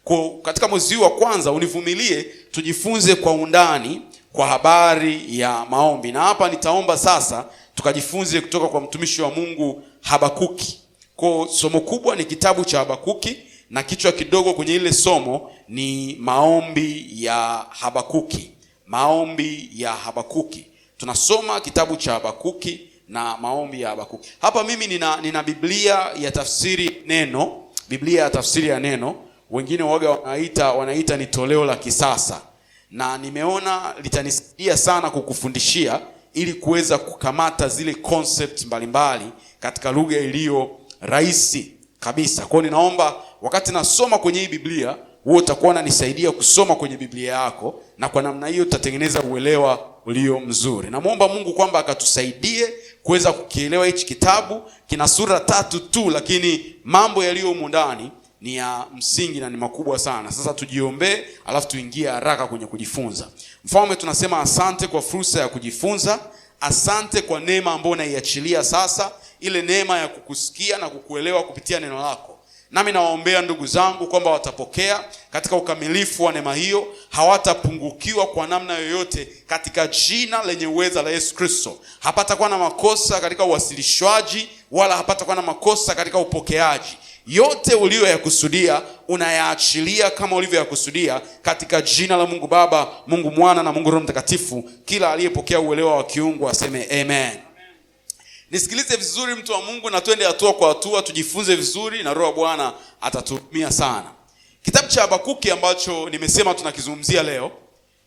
Kwa katika mwezi wa kwanza univumilie tujifunze kwa undani kwa habari ya maombi. Na hapa nitaomba sasa tukajifunze kutoka kwa mtumishi wa Mungu Habakuki. Kwa somo kubwa ni kitabu cha Habakuki na kichwa kidogo kwenye ile somo ni maombi ya Habakuki. Maombi ya Habakuki. Tunasoma kitabu cha Habakuki na maombi ya Habakuki. Hapa mimi nina Biblia ya tafsiri neno, Biblia ya tafsiri ya neno. Wengine waga wanaita ni toleo la kisasa. Na nimeona litanisaidia sana kukufundishia ili kuweza kukamata zile concepts mbalimbali katika lugha iliyo rahisi kabisa. Kwa hiyo ninaomba wakati nasoma kwenye hii Biblia, wewe utakuwa unanisaidia kusoma kwenye Biblia yako, na kwa namna hiyo tutatengeneza uelewa ulio mzuri. Namuomba Mungu kwamba akatusaidie kuweza kukielewa hichi kitabu. Kina sura 3 tu, lakini mambo yaliyo humu ndani ni ya msingi na ni makubwa sana. Sasa tujiombee alafu tuingie haraka kwenye kujifunza. Mfalme, tunasema asante kwa fursa ya kujifunza. Asante kwa neema ambayo unaiachilia sasa, ile neema ya kukusikia na kukuelewa kupitia neno lako. Nami nawaombea ndugu zangu kwamba watapokea katika ukamilifu wa neema hiyo, hawatapungukiwa kwa namna yoyote katika jina lenye uweza la Yesu Kristo. Hapatakuwa na makosa katika uwasilishwaji wala hapatakuwa na makosa katika upokeaji. Yote uliyoyakusudia unayaachilia kama ulivyoyakusudia katika jina la Mungu Baba, Mungu Mwana na Mungu Roho Mtakatifu. Kila aliyepokea uelewa wa kiungu aseme amen. Nisikilize vizuri mtu wa Mungu, na twende hatua kwa hatua tujifunze vizuri, na Roho wa Bwana atatuhudumia sana. Kitabu cha Habakuki ambacho nimesema tunakizungumzia leo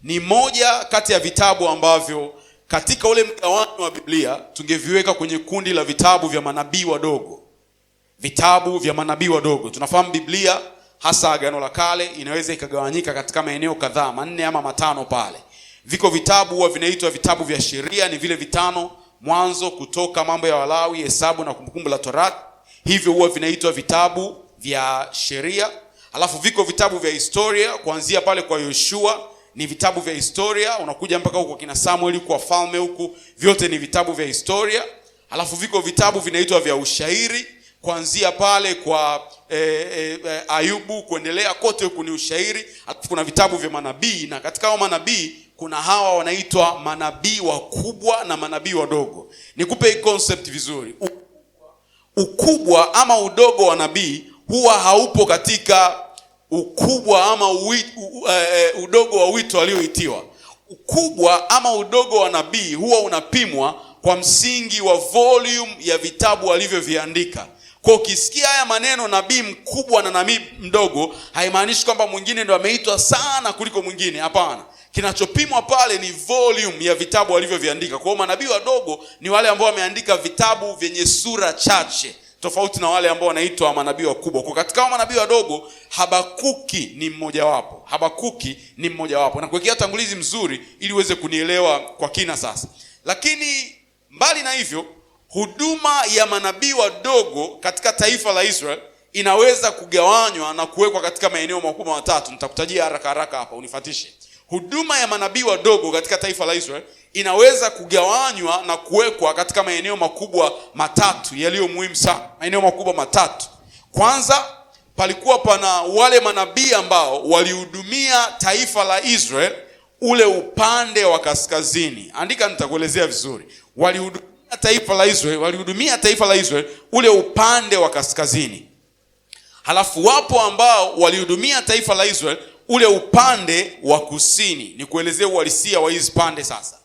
ni moja kati ya vitabu ambavyo katika ule mgawanyo wa Biblia tungeviweka kwenye kundi la vitabu vya manabii wadogo. Vitabu vya manabii wadogo. Tunafahamu Biblia hasa Agano la Kale inaweza ikagawanyika katika maeneo kadhaa, 4 ama 5 pale. Viko vitabu huwa vinaitwa vitabu vya sheria, ni vile vitano: Mwanzo, Kutoka, Mambo ya Walawi, Hesabu na Kumbukumbu la Torati. Hivyo huwa vinaitwa vitabu vya sheria. Alafu viko vitabu vya historia, kuanzia pale kwa Yoshua ni vitabu vya historia, unakuja mpaka huko kina Samueli kwa falme huku, vyote ni vitabu vya historia. Alafu viko vitabu vinaitwa vya ushairi, kuanzia pale kwa Ayubu kuendelea kote huko ni ushairi. Alafu kuna vitabu vya manabii, na katika hao manabii kuna hawa wanaitwa manabii wakubwa na manabii wadogo. Nikupe hii concept vizuri. Ukubwa ama udogo wa nabii huwa haupo katika ukubwa ama udogo wa wito alioitiwa. Ukubwa ama udogo wa nabii huwa unapimwa kwa msingi wa volume ya vitabu alivyoviandika. Kwa ukisikia haya maneno nabii mkubwa na nabii mdogo, haimaanishi kwamba mwingine ndo ameitwa sana kuliko mwingine. Hapana. Kinachopimwa pale ni volume ya vitabu walivyoviandika. Kwa hiyo manabii wadogo ni wale ambao wameandika vitabu vyenye sura chache, tofauti na wale ambao wanaitwa manabii wakubwa. Kwa katika manabii wadogo, Habakuki ni mmoja wapo. Habakuki ni mmoja wapo. Na kuwekea tangulizi mzuri ili uweze kunielewa kwa kina sasa. Lakini mbali na hivyo, huduma ya manabii wadogo katika taifa la Israel inaweza kugawanywa na kuwekwa katika maeneo makubwa matatu. Nitakutajia haraka haraka hapa, unifuatishe. Huduma ya manabii wadogo katika taifa la Israel inaweza kugawanywa na kuwekwa katika maeneo makubwa matatu yaliyo muhimu sana. Maeneo makubwa matatu. Kwanza, palikuwa pana wale manabii ambao walihudumia taifa la Israel ule upande wa kaskazini. Andika, nitakuelezea vizuri. Walihudumia taifa la Israel ule upande wa kaskazini. Halafu wapo ambao walihudumia taifa la Israel ule upande wa kusini. Ni kuelezea uhalisia wa hizi pande sasa.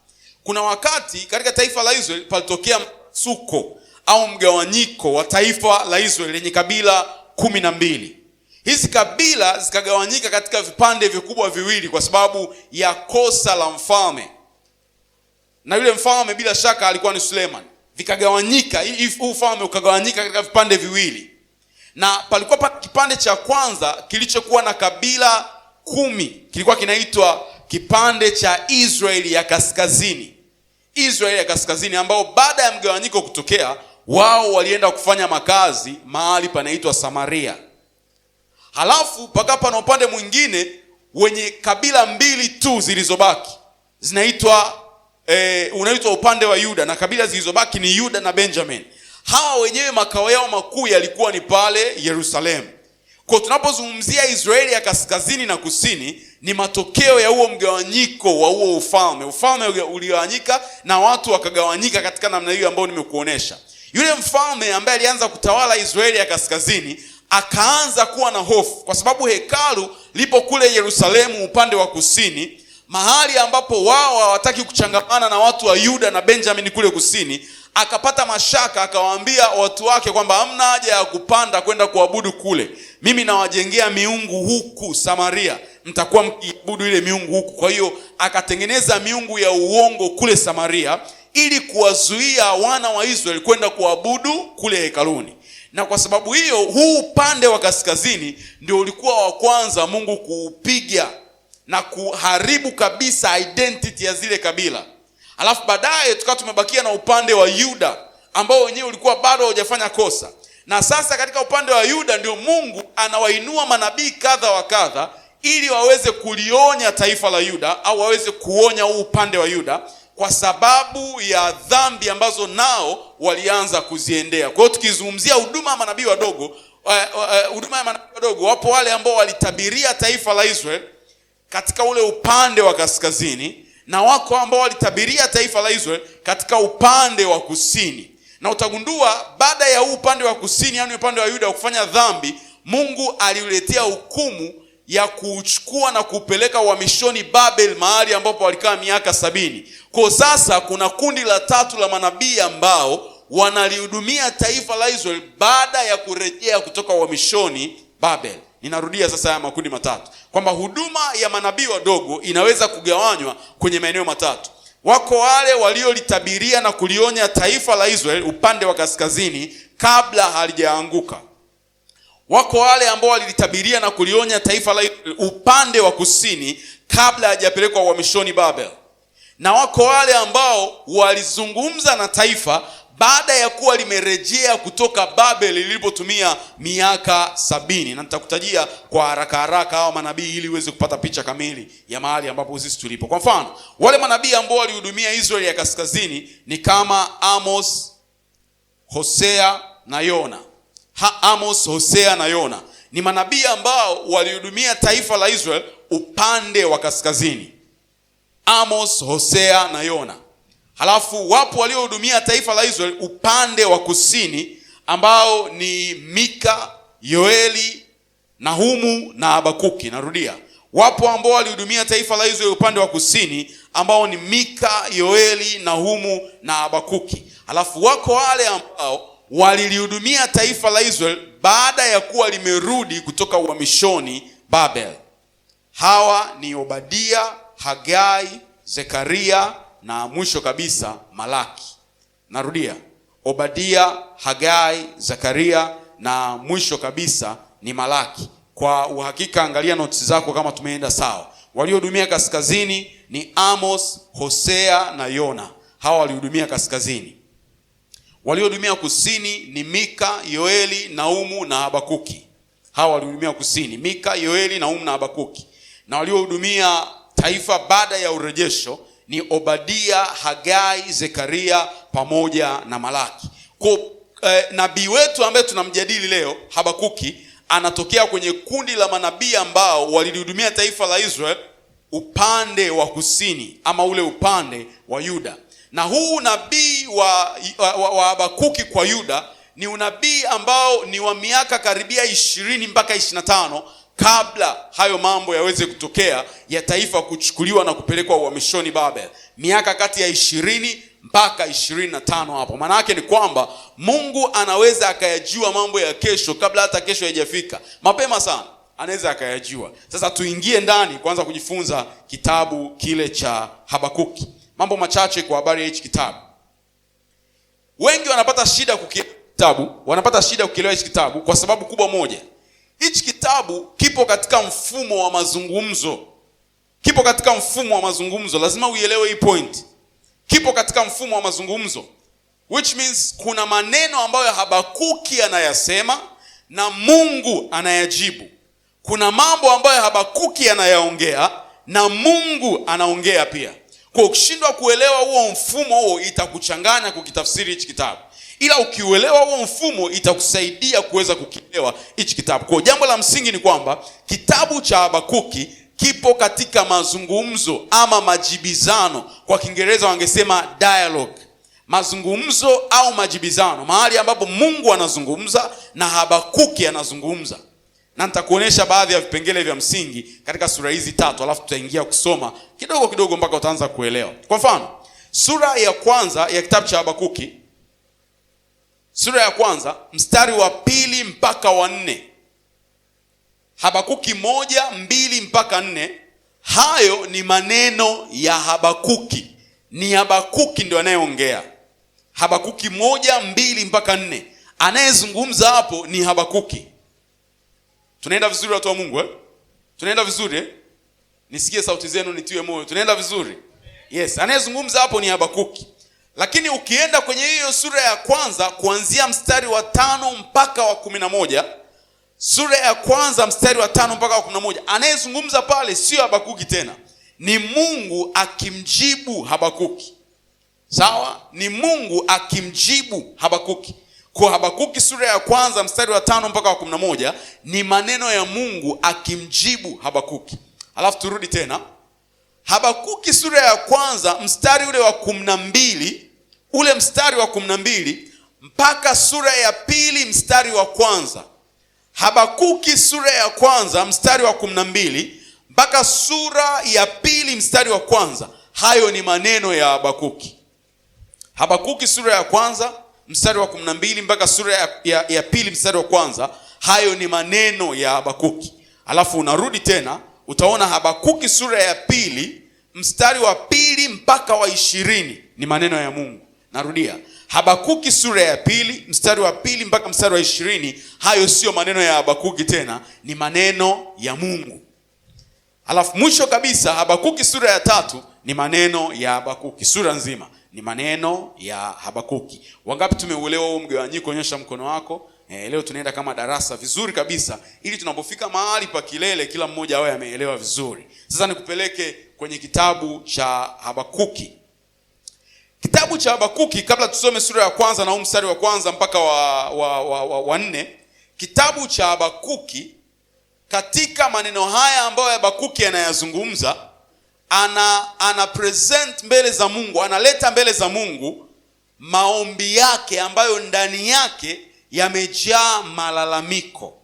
Kuna wakati katika taifa la Israel palitokea msuko au mgawanyiko wa taifa la Israel lenye kabila 12. Hizi kabila zikagawanyika katika vipande vikubwa viwili kwa sababu ya kosa la mfalme. Na yule mfalme bila shaka alikuwa ni Suleiman. Vikagawanyika, ufalme ukagawanyika katika vipande viwili. Na palikuwa pa kipande cha kwanza kilichokuwa na kabila 10, kilikuwa kinaitwa kipande cha Israeli ya kaskazini. Israeli ya kaskazini, ambao baada ya mgawanyiko kutokea, wao walienda kufanya makazi mahali panaitwa Samaria. Halafu pakapa na upande mwingine wenye kabila 2 tu zilizobaki, zinaitwa unaitwa upande wa Yuda, na kabila zilizobaki ni Yuda na Benjamin. Hawa wenyewe makao yao makuu yalikuwa ni pale Yerusalemu. Kwa tunapozungumzia Israeli ya kaskazini na kusini, ni matokeo ya huo mgawanyiko wa huo ufalme. Ufalme uligawanyika na watu wakagawanyika katika namna hiyo ambayo nimekuonesha. Yule mfalme ambaye alianza kutawala Israeli ya kaskazini akaanza kuwa na hofu, kwa sababu hekalu lipo kule Yerusalemu upande wa kusini, mahali ambapo wao hawataki kuchangamana na watu wa Yuda na Benjamin kule kusini. Akapata mashaka, akawaambia watu wake kwamba hamna haja ya kupanda kwenda kuabudu kule, mimi nawajengea miungu huku Samaria, mtakuwa mkiabudu ile miungu huku. Kwa hiyo akatengeneza miungu ya uongo kule Samaria ili kuwazuia wana wa Israeli kwenda kuabudu kule hekaluni. Na kwa sababu hiyo, huu upande wa kaskazini ndio ulikuwa wa kwanza Mungu kuupiga na kuharibu kabisa identity ya zile kabila. Alafu baadaye tukawa tumebakia na upande wa Yuda ambao wenyewe ulikuwa bado hujafanya kosa. Na sasa katika upande wa Yuda ndio Mungu anawainua manabii kadha wa kadha ili waweze kulionya taifa la Yuda, au waweze kuonya huu upande wa Yuda kwa sababu ya dhambi ambazo nao walianza kuziendea. Kwa hiyo tukizungumzia huduma ya manabii wadogo, wapo wale ambao walitabiria taifa la Israeli katika ule upande wa kaskazini, na wako ambao walitabiria taifa la Israeli katika upande wa kusini. Na utagundua baada ya huu upande wa kusini, yani upande wa Yuda, kufanya dhambi, Mungu aliuletea hukumu ya kuchukua na kupeleka uhamishoni Babel, mahali ambapo walikaa miaka 70. Kwa sasa kuna kundi la tatu la manabii ambao wanalihudumia taifa la Israeli baada ya kurejea kutoka uhamishoni Babel. Ninarudia sasa haya makundi matatu, kwamba huduma ya manabii wadogo inaweza kugawanywa kwenye maeneo matatu. Wako wale waliolitabiria na kulionya taifa la Israeli upande wa kaskazini kabla halijaanguka. Wako wale ambao walilitabiria na kulionya taifa la Israeli upande wa kusini kabla hajapelekwa uhamishoni Babel. Na wako wale ambao walizungumza na taifa baada ya kuwa limerejea kutoka Babel lilipotumia miaka 70. Na nitakutajia kwa haraka haraka hao manabii ili uweze kupata picha kamili ya mahali ambapo sisi tulipo. Kwa mfano, wale manabii ambao walihudumia Israeli ya kaskazini ni kama Amos, Hosea na Yona. Amos, Hosea na Yona ni manabii ambao walihudumia taifa la Israeli upande wa kaskazini. Amos, Hosea na Yona. Halafu wapo waliohudumia taifa la Israeli upande wa kusini ambao ni Mika, Yoeli, Nahumu na Habakuki. Narudia, wapo ambao walihudumia taifa la Israeli upande wa kusini ambao ni Mika, Yoeli, Nahumu na Habakuki. Halafu wako wale ambao walilihudumia taifa la Israeli baada ya kuwa limerudi kutoka uhamishoni Babel. Hawa ni Obadia, Hagai, Zekaria na mwisho kabisa Malaki. Narudia, Obadia, Hagai, Zekaria na mwisho kabisa ni Malaki. Kwa uhakika angalia notes zako kama tumeenda sawa. Waliohudumia kaskazini ni Amos, Hosea na Yona. Hawa walihudumia kaskazini. Waliohudumia kusini ni Mika, Yoeli, Nahumu na Habakuki. Hawa walihudumia kusini, Mika, Yoeli, Nahumu na Habakuki. Na waliohudumia taifa baada ya urejesho ni Obadia, Hagai, Zekaria pamoja na Malaki. Kwa nabii wetu ambaye tunamjadili leo, Habakuki, anatokea kwenye kundi la manabii ambao walihudumia taifa la Israeli upande wa kusini, ama ule upande wa Yuda. Na huu nabii wa Habakuki kwa Yuda ni unabii ambao ni wa miaka karibia 20 mpaka 25 kabla hayo mambo yaweze kutokea ya taifa kuchukuliwa na kupelekwa uhamishoni Babel. Miaka kati ya 20 mpaka 25 hapo. Maana yake ni kwamba Mungu anaweza akayajua mambo ya kesho kabla hata kesho haijafika. Mapema sana anaweza akayajua. Sasa tuingie ndani kwanza kujifunza kitabu kile cha Habakuki. Mambo machache kwa habari ya hichi kitabu. Wengi wanapata shida kukielewa hichi kitabu kwa sababu kubwa moja. Hichi kitabu kipo katika mfumo wa mazungumzo. Lazima uielewe hii point. Kipo katika mfumo wa mazungumzo, which means kuna maneno ambayo Habakuki anayasema na Mungu anayajibu. Kuna mambo ambayo Habakuki anayaongea na Mungu anaongea pia. Kwa ukishindwa kuelewa huo mfumo huo, itakuchanganya kukitafsiri hichi kitabu. ila ukiuelewa huo mfumo itakusaidia kuweza kukielewa hichi kitabu. Kwa jambo la msingi ni kwamba kitabu cha Habakuki kipo katika mazungumzo ama majibizano, kwa Kiingereza wangesema dialogue, mazungumzo au majibizano, mahali ambapo Mungu anazungumza na Habakuki anazungumza. Na nitakuonesha baadhi ya vipengele vya msingi katika sura hizi 3, alafu tutaingia kusoma kidogo kidogo mpaka utaanza kuelewa. Kwa mfano, sura ya kwanza ya kitabu cha Habakuki, sura ya kwanza mstari wa 2 mpaka wa 4. Habakuki 1:2 mpaka 4. Hayo ni maneno ya Habakuki. Ni Habakuki ndio anayeongea. Habakuki 1:2 mpaka 4. Anayezungumza hapo ni Habakuki. Tunaenda vizuri watu wa Mungu eh? Tunaenda vizuri eh? Nisikie sauti zenu nitiwe moyo. Tunaenda vizuri? Yes, anayezungumza hapo ni Habakuki. Lakini ukienda kwenye hiyo sura ya kwanza kuanzia mstari wa 5 mpaka wa 11, sura ya kwanza mstari wa 5 mpaka wa 11, anayezungumza pale sio Habakuki tena. Ni Mungu akimjibu Habakuki. Sawa? Ni Mungu akimjibu Habakuki. Kwa Habakuki sura ya kwanza mstari wa 5 mpaka wa 11 ni maneno ya Mungu akimjibu Habakuki. Alafu turudi tena. Habakuki sura ya kwanza mstari ule wa 12, ule mstari wa 12 mpaka sura ya 2 mstari wa kwanza. Habakuki sura ya kwanza mstari wa 12 mpaka sura ya 2 mstari wa kwanza. Hayo ni maneno ya Habakuki. Habakuki sura ya kwanza mstari wa 12 mpaka sura ya 2 mstari wa kwanza. Hayo ni maneno ya Habakuki. Alafu unarudi tena utaona Habakuki sura ya 2 mstari wa 2 mpaka wa 20 ni maneno ya Mungu. Narudia, Habakuki sura ya 2 mstari wa 2 mpaka mstari wa 20, hayo sio maneno ya Habakuki tena, ni maneno ya Mungu. Alafu mwisho kabisa Habakuki sura ya 3 ni maneno ya Habakuki. Sura nzima ni maneno ya Habakuki. Wangapi tumeuelewa huo mgawanyiko? Onyesha mkono wako. Leo tunaenda kama darasa vizuri kabisa, ili tunapofika mahali pa kilele kila mmoja awe ameelewa vizuri. Sasa nikupeleke kwenye kitabu cha Habakuki. Kitabu cha Habakuki, kabla tusome sura ya kwanza na mstari wa kwanza mpaka wa 4, kitabu cha Habakuki katika maneno haya ambayo Habakuki anayazungumza, ana present mbele za Mungu, analeta mbele za Mungu maombi yake ambayo ndani yake yamejaa malalamiko.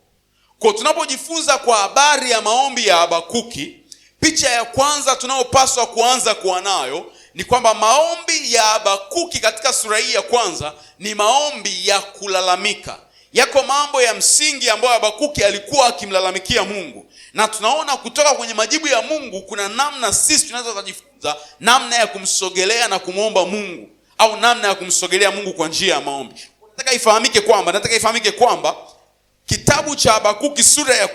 Kwa tunapojifunza kwa habari ya maombi ya Habakuki, picha ya kwanza tunayopaswa kuanza kuwa nayo ni kwamba maombi ya Habakuki katika sura hii ya kwanza ni maombi ya kulalamika. Yako mambo ya msingi ambayo Habakuki alikuwa akimlalamikia Mungu, na tunaona kutoka kwenye majibu ya Mungu kuna namna sisi tunaweza kujifunza namna ya kumsogelea na kumwomba Mungu, au namna ya kumsogelea Mungu kwa njia ya maombi. Nataka ifahamike kwamba kitabu cha Habakuki sura ya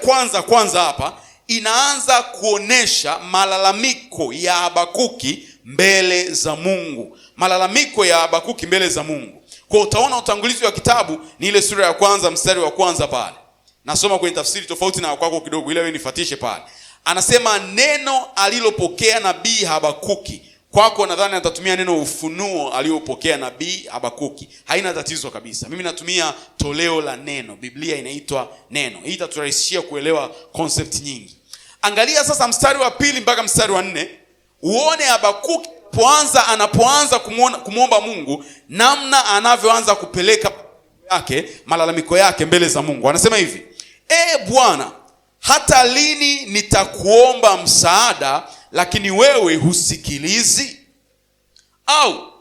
kwanza hapa inaanza kuonesha malalamiko ya Habakuki mbele za Mungu. Malalamiko ya Habakuki mbele za Mungu. Kwa utaona utangulizi wa kitabu ni ile sura ya kwanza mstari wa kwanza pale. Nasoma kwenye tafsiri tofauti na kwako kidogo, ile wewe nifuatishe pale. Anasema neno alilopokea nabii Habakuki. Kwako nadhani atatumia neno ufunuo aliyopokea nabii Habakuki. Haina tatizo kabisa. Mimi natumia toleo la neno. Biblia inaitwa neno. Hii itaturahisishia kuelewa concept nyingi. Angalia sasa mstari wa 2 mpaka mstari wa 4. Uone Habakuki anapoanza kumwomba Mungu, namna anavyoanza kupeleka malalamiko yake mbele za Mungu. Anasema hivi: Bwana, hata lini nitakuomba msaada lakini wewe husikilizi? Au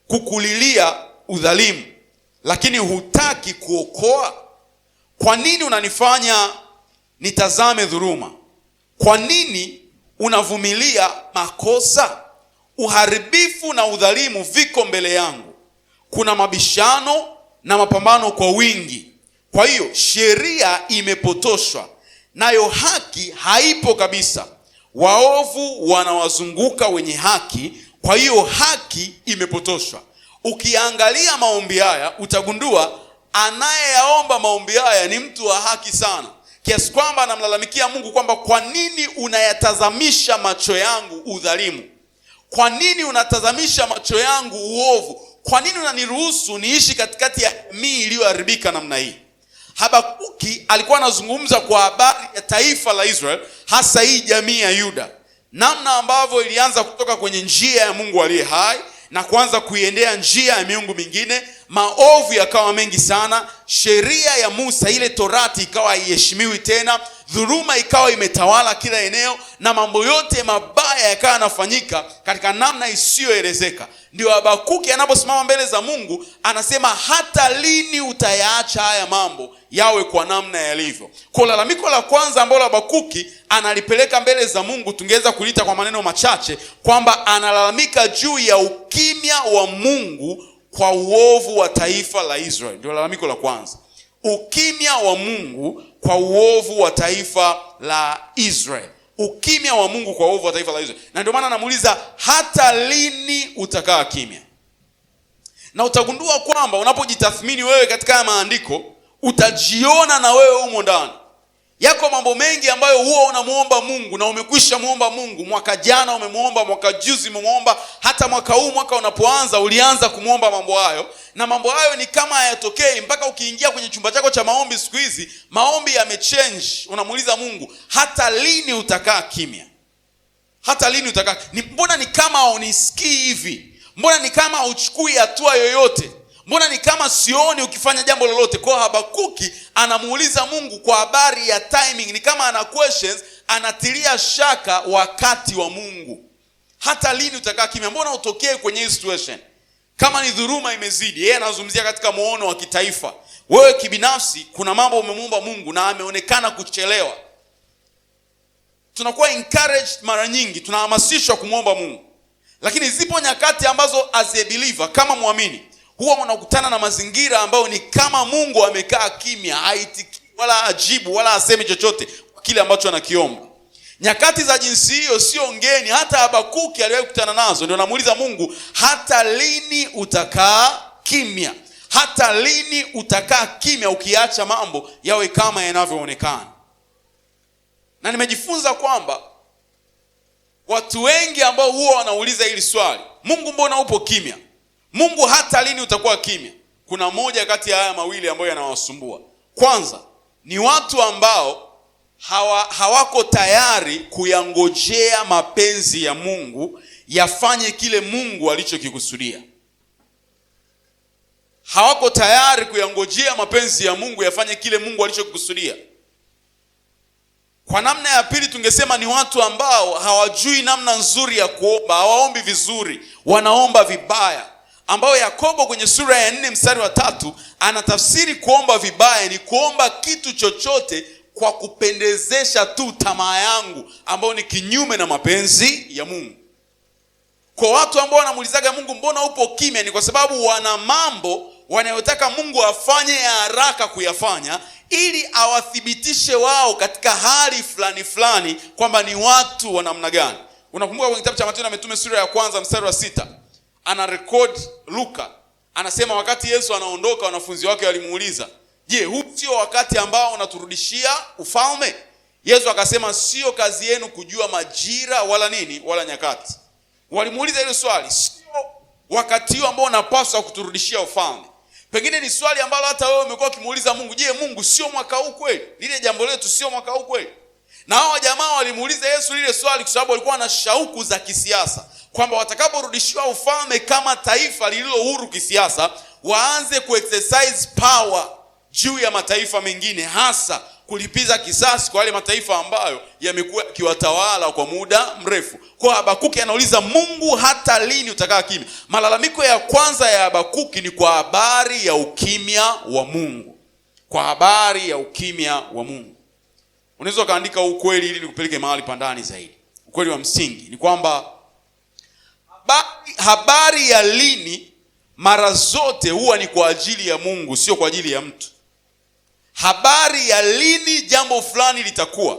kukulilia udhalimu lakini hutaki kuokoa? Kwa nini unanifanya nitazame dhuluma? Kwa nini unavumilia makosa? Uharibifu na udhalimu viko mbele yangu. Kuna mabishano na mapambano kwa wingi. Kwa hiyo sheria imepotoshwa, nayo haki haipo kabisa. Waovu wanawazunguka wenye haki, kwa hiyo haki imepotoshwa. Ukiangalia maombi haya utagundua anayeyaomba maombi haya ni mtu wa haki sana, kiasi kwamba anamlalamikia Mungu kwamba kwa nini unayatazamisha macho yangu udhalimu? Kwa nini unatazamisha macho yangu uovu? kwa nini unaniruhusu niishi katikati ya jamii iliyoharibika namna hii? Habakuki alikuwa anazungumza kwa habari ya taifa la Israel, hasa hii jamii ya Yuda, namna ambavyo ilianza kutoka kwenye njia ya Mungu aliye hai na kuanza kuiendea njia ya miungu mingine. Maovu yakawa mengi sana, sheria ya Musa, ile Torati, ikawa haiheshimiwi tena, dhuluma ikawa imetawala kila eneo, na mambo yote mabaya yakawa yanafanyika katika namna isiyoelezeka. Ndio Habakuki anaposimama mbele za Mungu anasema, hata lini utayaacha haya mambo yawe kwa namna yalivyo? Kwa lalamiko la kwanza ambalo Habakuki analipeleka mbele za Mungu, tungeweza kuliita kwa maneno machache kwamba analalamika juu ya ukimya wa Mungu kwa uovu wa taifa la Israeli. Ndio lalamiko la kwanza, ukimya wa Mungu kwa uovu wa taifa la Israeli. Ukimya wa Mungu kwa uovu wa taifa la Israeli. Na ndio maana anamuuliza, hata lini utakaa kimya? Na utagundua kwamba unapojitathmini wewe katika maandiko, utajiona na wewe umo ndani. Yako mambo mengi ambayo huwa unamuomba Mungu na umekwisha muomba Mungu. Mwaka jana umemuomba, mwaka juzi umemuomba, hata mwaka huu, mwaka unapoanza ulianza kumuomba mambo hayo, na mambo hayo ni kama hayatokei mpaka ukiingia kwenye chumba chako cha maombi. Siku hizi maombi yamechange. Unamuuliza Mungu, hata lini utakaa kimya? Hata lini utakaa? Mbona ni kama unisikii hivi? Mbona ni kama uchukui hatua yoyote? Mbona ni kama sioni ukifanya jambo lolote? Kwa Habakuki anamuuliza Mungu kwa habari ya timing, ni kama ana questions, anatilia shaka wakati wa Mungu. Hata lini utakaa kimya? Mbona utokee kwenye hii situation? Kama ni dhuluma imezidi, yeye anazungumzia katika muono wa kitaifa. Wewe kibinafsi kuna mambo umemuomba Mungu na ameonekana kuchelewa. Tunakuwa encouraged mara nyingi, tunahamasishwa kumuomba Mungu. Lakini zipo nyakati ambazo as a believer, kama muamini, huwa unakutana na mazingira ambayo ni kama Mungu amekaa kimya, haitiki wala ajibu wala aseme chochote kwa kile ambacho anakiomba. Nyakati za jinsi hiyo sio ngeni, hata Habakuki aliwahi kukutana nazo. Ndio namuuliza Mungu, hata lini utakaa kimya? Hata lini utakaa kimya ukiacha mambo yawe kama yanavyoonekana? Na nimejifunza kwamba watu wengi ambao huwa wanauliza hili swali, Mungu mbona upo kimya? Mungu hata lini utakuwa kimya? Kuna moja kati ya haya mawili ambayo yanawasumbua. Kwanza ni watu ambao hawako tayari kuyangojea mapenzi ya Mungu yafanye kile Mungu alichokikusudia. Hawako tayari kuyangojea mapenzi ya Mungu yafanye kile Mungu alichokikusudia. Kwa namna ya pili tungesema ni watu ambao hawajui namna nzuri ya kuomba, hawaombi vizuri, wanaomba vibaya. Ambao Yakobo kwenye sura ya 4 mstari wa 3 anatafsiri kuomba vibaya ni kuomba kitu chochote kwa kupendezesha tu tamaa yangu, ambao ni kinyume na mapenzi ya Mungu. Kwa watu ambao wanamuulizaga Mungu mbona upo kimya, ni kwa sababu wana mambo wanayotaka Mungu afanye ya haraka kuyafanya, ili awathibitishe wao katika hali fulani fulani kwamba ni watu wa namna gani. Unakumbuka kwenye kitabu cha Matendo ya Mitume sura ya 1 mstari wa 6, ana record Luka, anasema wakati Yesu anaondoka, wanafunzi wake walimuuliza, je, huu sio wakati ambao unaturudishia ufalme? Yesu akasema, sio kazi yenu kujua majira wala nini wala nyakati. Walimuuliza hilo swali, sio wakati huu ambao unapaswa kuturudishia ufalme. Pengine ni swali ambalo hata wewe umekuwa ukimuuliza Mungu, je, Mungu sio mwaka huu kweli? Lile jambo letu sio mwaka huu kweli? Na hao jamaa walimuuliza Yesu lile swali kwa sababu walikuwa na shauku za kisiasa, kwamba watakaporudishiwa ufalme kama taifa lililo huru kisiasa, waanze kuexercise power juu ya mataifa mengine, hasa kulipiza kisasi kwa wale mataifa ambayo yamekuwa kiwatawala kwa muda mrefu. Kwa Habakuki anauliza Mungu, hata lini utakaa kimya? Malalamiko ya kwanza ya Habakuki ni kwa habari ya ukimya wa Mungu. Kwa habari ya ukimya wa Mungu. Unaweza kaandika ukweli ili nikupeleke mahali pa ndani zaidi. Ukweli wa msingi ni kwamba habari ya lini mara zote huwa ni kwa ajili ya Mungu, sio kwa ajili ya mtu. Habari ya lini jambo fulani litakuwa,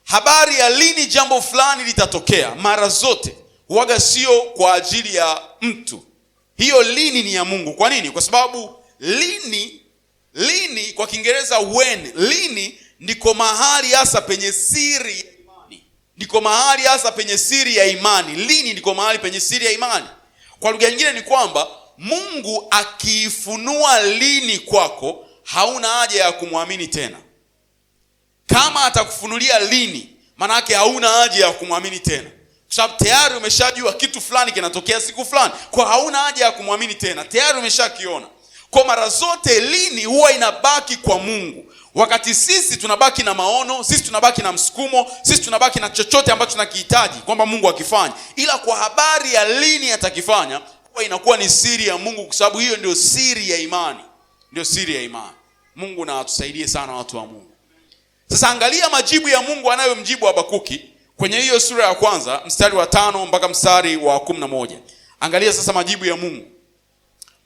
habari ya lini jambo fulani litatokea, mara zote huwaga sio kwa ajili ya mtu. Hiyo lini ni ya Mungu. Kwa nini? Kwa sababu lini kwa Kiingereza when, lini ndiko mahali hasa penye siri ya imani. Ndiko mahali hasa penye siri ya imani. Lini ndiko mahali penye siri ya imani. Kwa lugha nyingine ni kwamba Mungu akiifunua lini kwako, hauna haja ya kumwamini tena. Kama atakufunulia lini, maana yake hauna haja ya kumwamini tena, kwa sababu tayari umeshajua kitu fulani kinatokea siku fulani, kwa hauna haja ya kumwamini tena, tayari umeshakiona. Kwa mara zote lini huwa inabaki kwa Mungu, wakati sisi tunabaki na maono, sisi tunabaki na msukumo, sisi tunabaki na chochote ambacho tunakihitaji kwamba Mungu akifanye, ila kwa habari ya lini atakifanya huwa inakuwa ni siri ya Mungu, kwa sababu hiyo ndio siri ya imani, ndio siri ya imani. Mungu na atusaidie sana watu wa Mungu. Sasa angalia majibu ya Mungu anayomjibu Habakuki kwenye hiyo sura ya kwanza mstari wa 5 mpaka mstari wa 11. Angalia sasa majibu ya Mungu.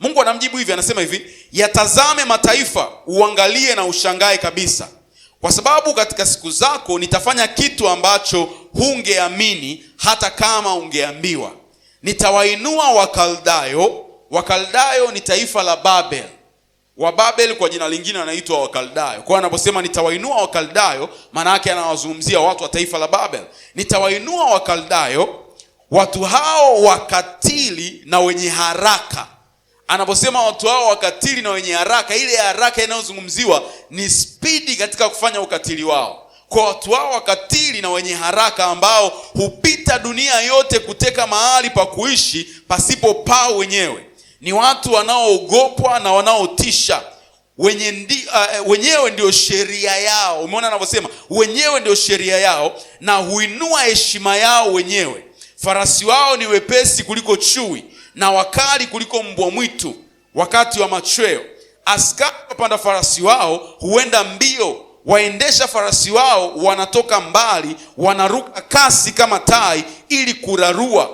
Mungu anamjibu hivi, anasema hivi: yatazame mataifa, uangalie na ushangae kabisa, kwa sababu katika siku zako nitafanya kitu ambacho hungeamini hata kama ungeambiwa. Nitawainua Wakaldayo. Wakaldayo ni taifa la Babel. Wababel kwa jina lingine wanaitwa Wakaldayo. Kwa anaposema nitawainua Wakaldayo, maana yake anawazungumzia watu wa taifa la Babel. Nitawainua Wakaldayo, watu hao wakatili na wenye haraka. Anaposema watu hao wakatili na wenye haraka, ile haraka inayozungumziwa ni spidi katika kufanya ukatili wao. Kwa watu hao wakatili na wenye haraka ambao hupita dunia yote kuteka mahali pa kuishi pasipo pao wenyewe. Ni watu wanaoogopwa na wanaotisha. Wenyewe ndio sheria yao. Umeona anavyosema wenyewe ndio sheria yao, na huinua heshima yao wenyewe. Farasi wao ni wepesi kuliko chui na wakali kuliko mbwa mwitu wakati wa machweo. Askari wapanda farasi wao huenda mbio, waendesha farasi wao wanatoka mbali, wanaruka kasi kama tai ili kurarua.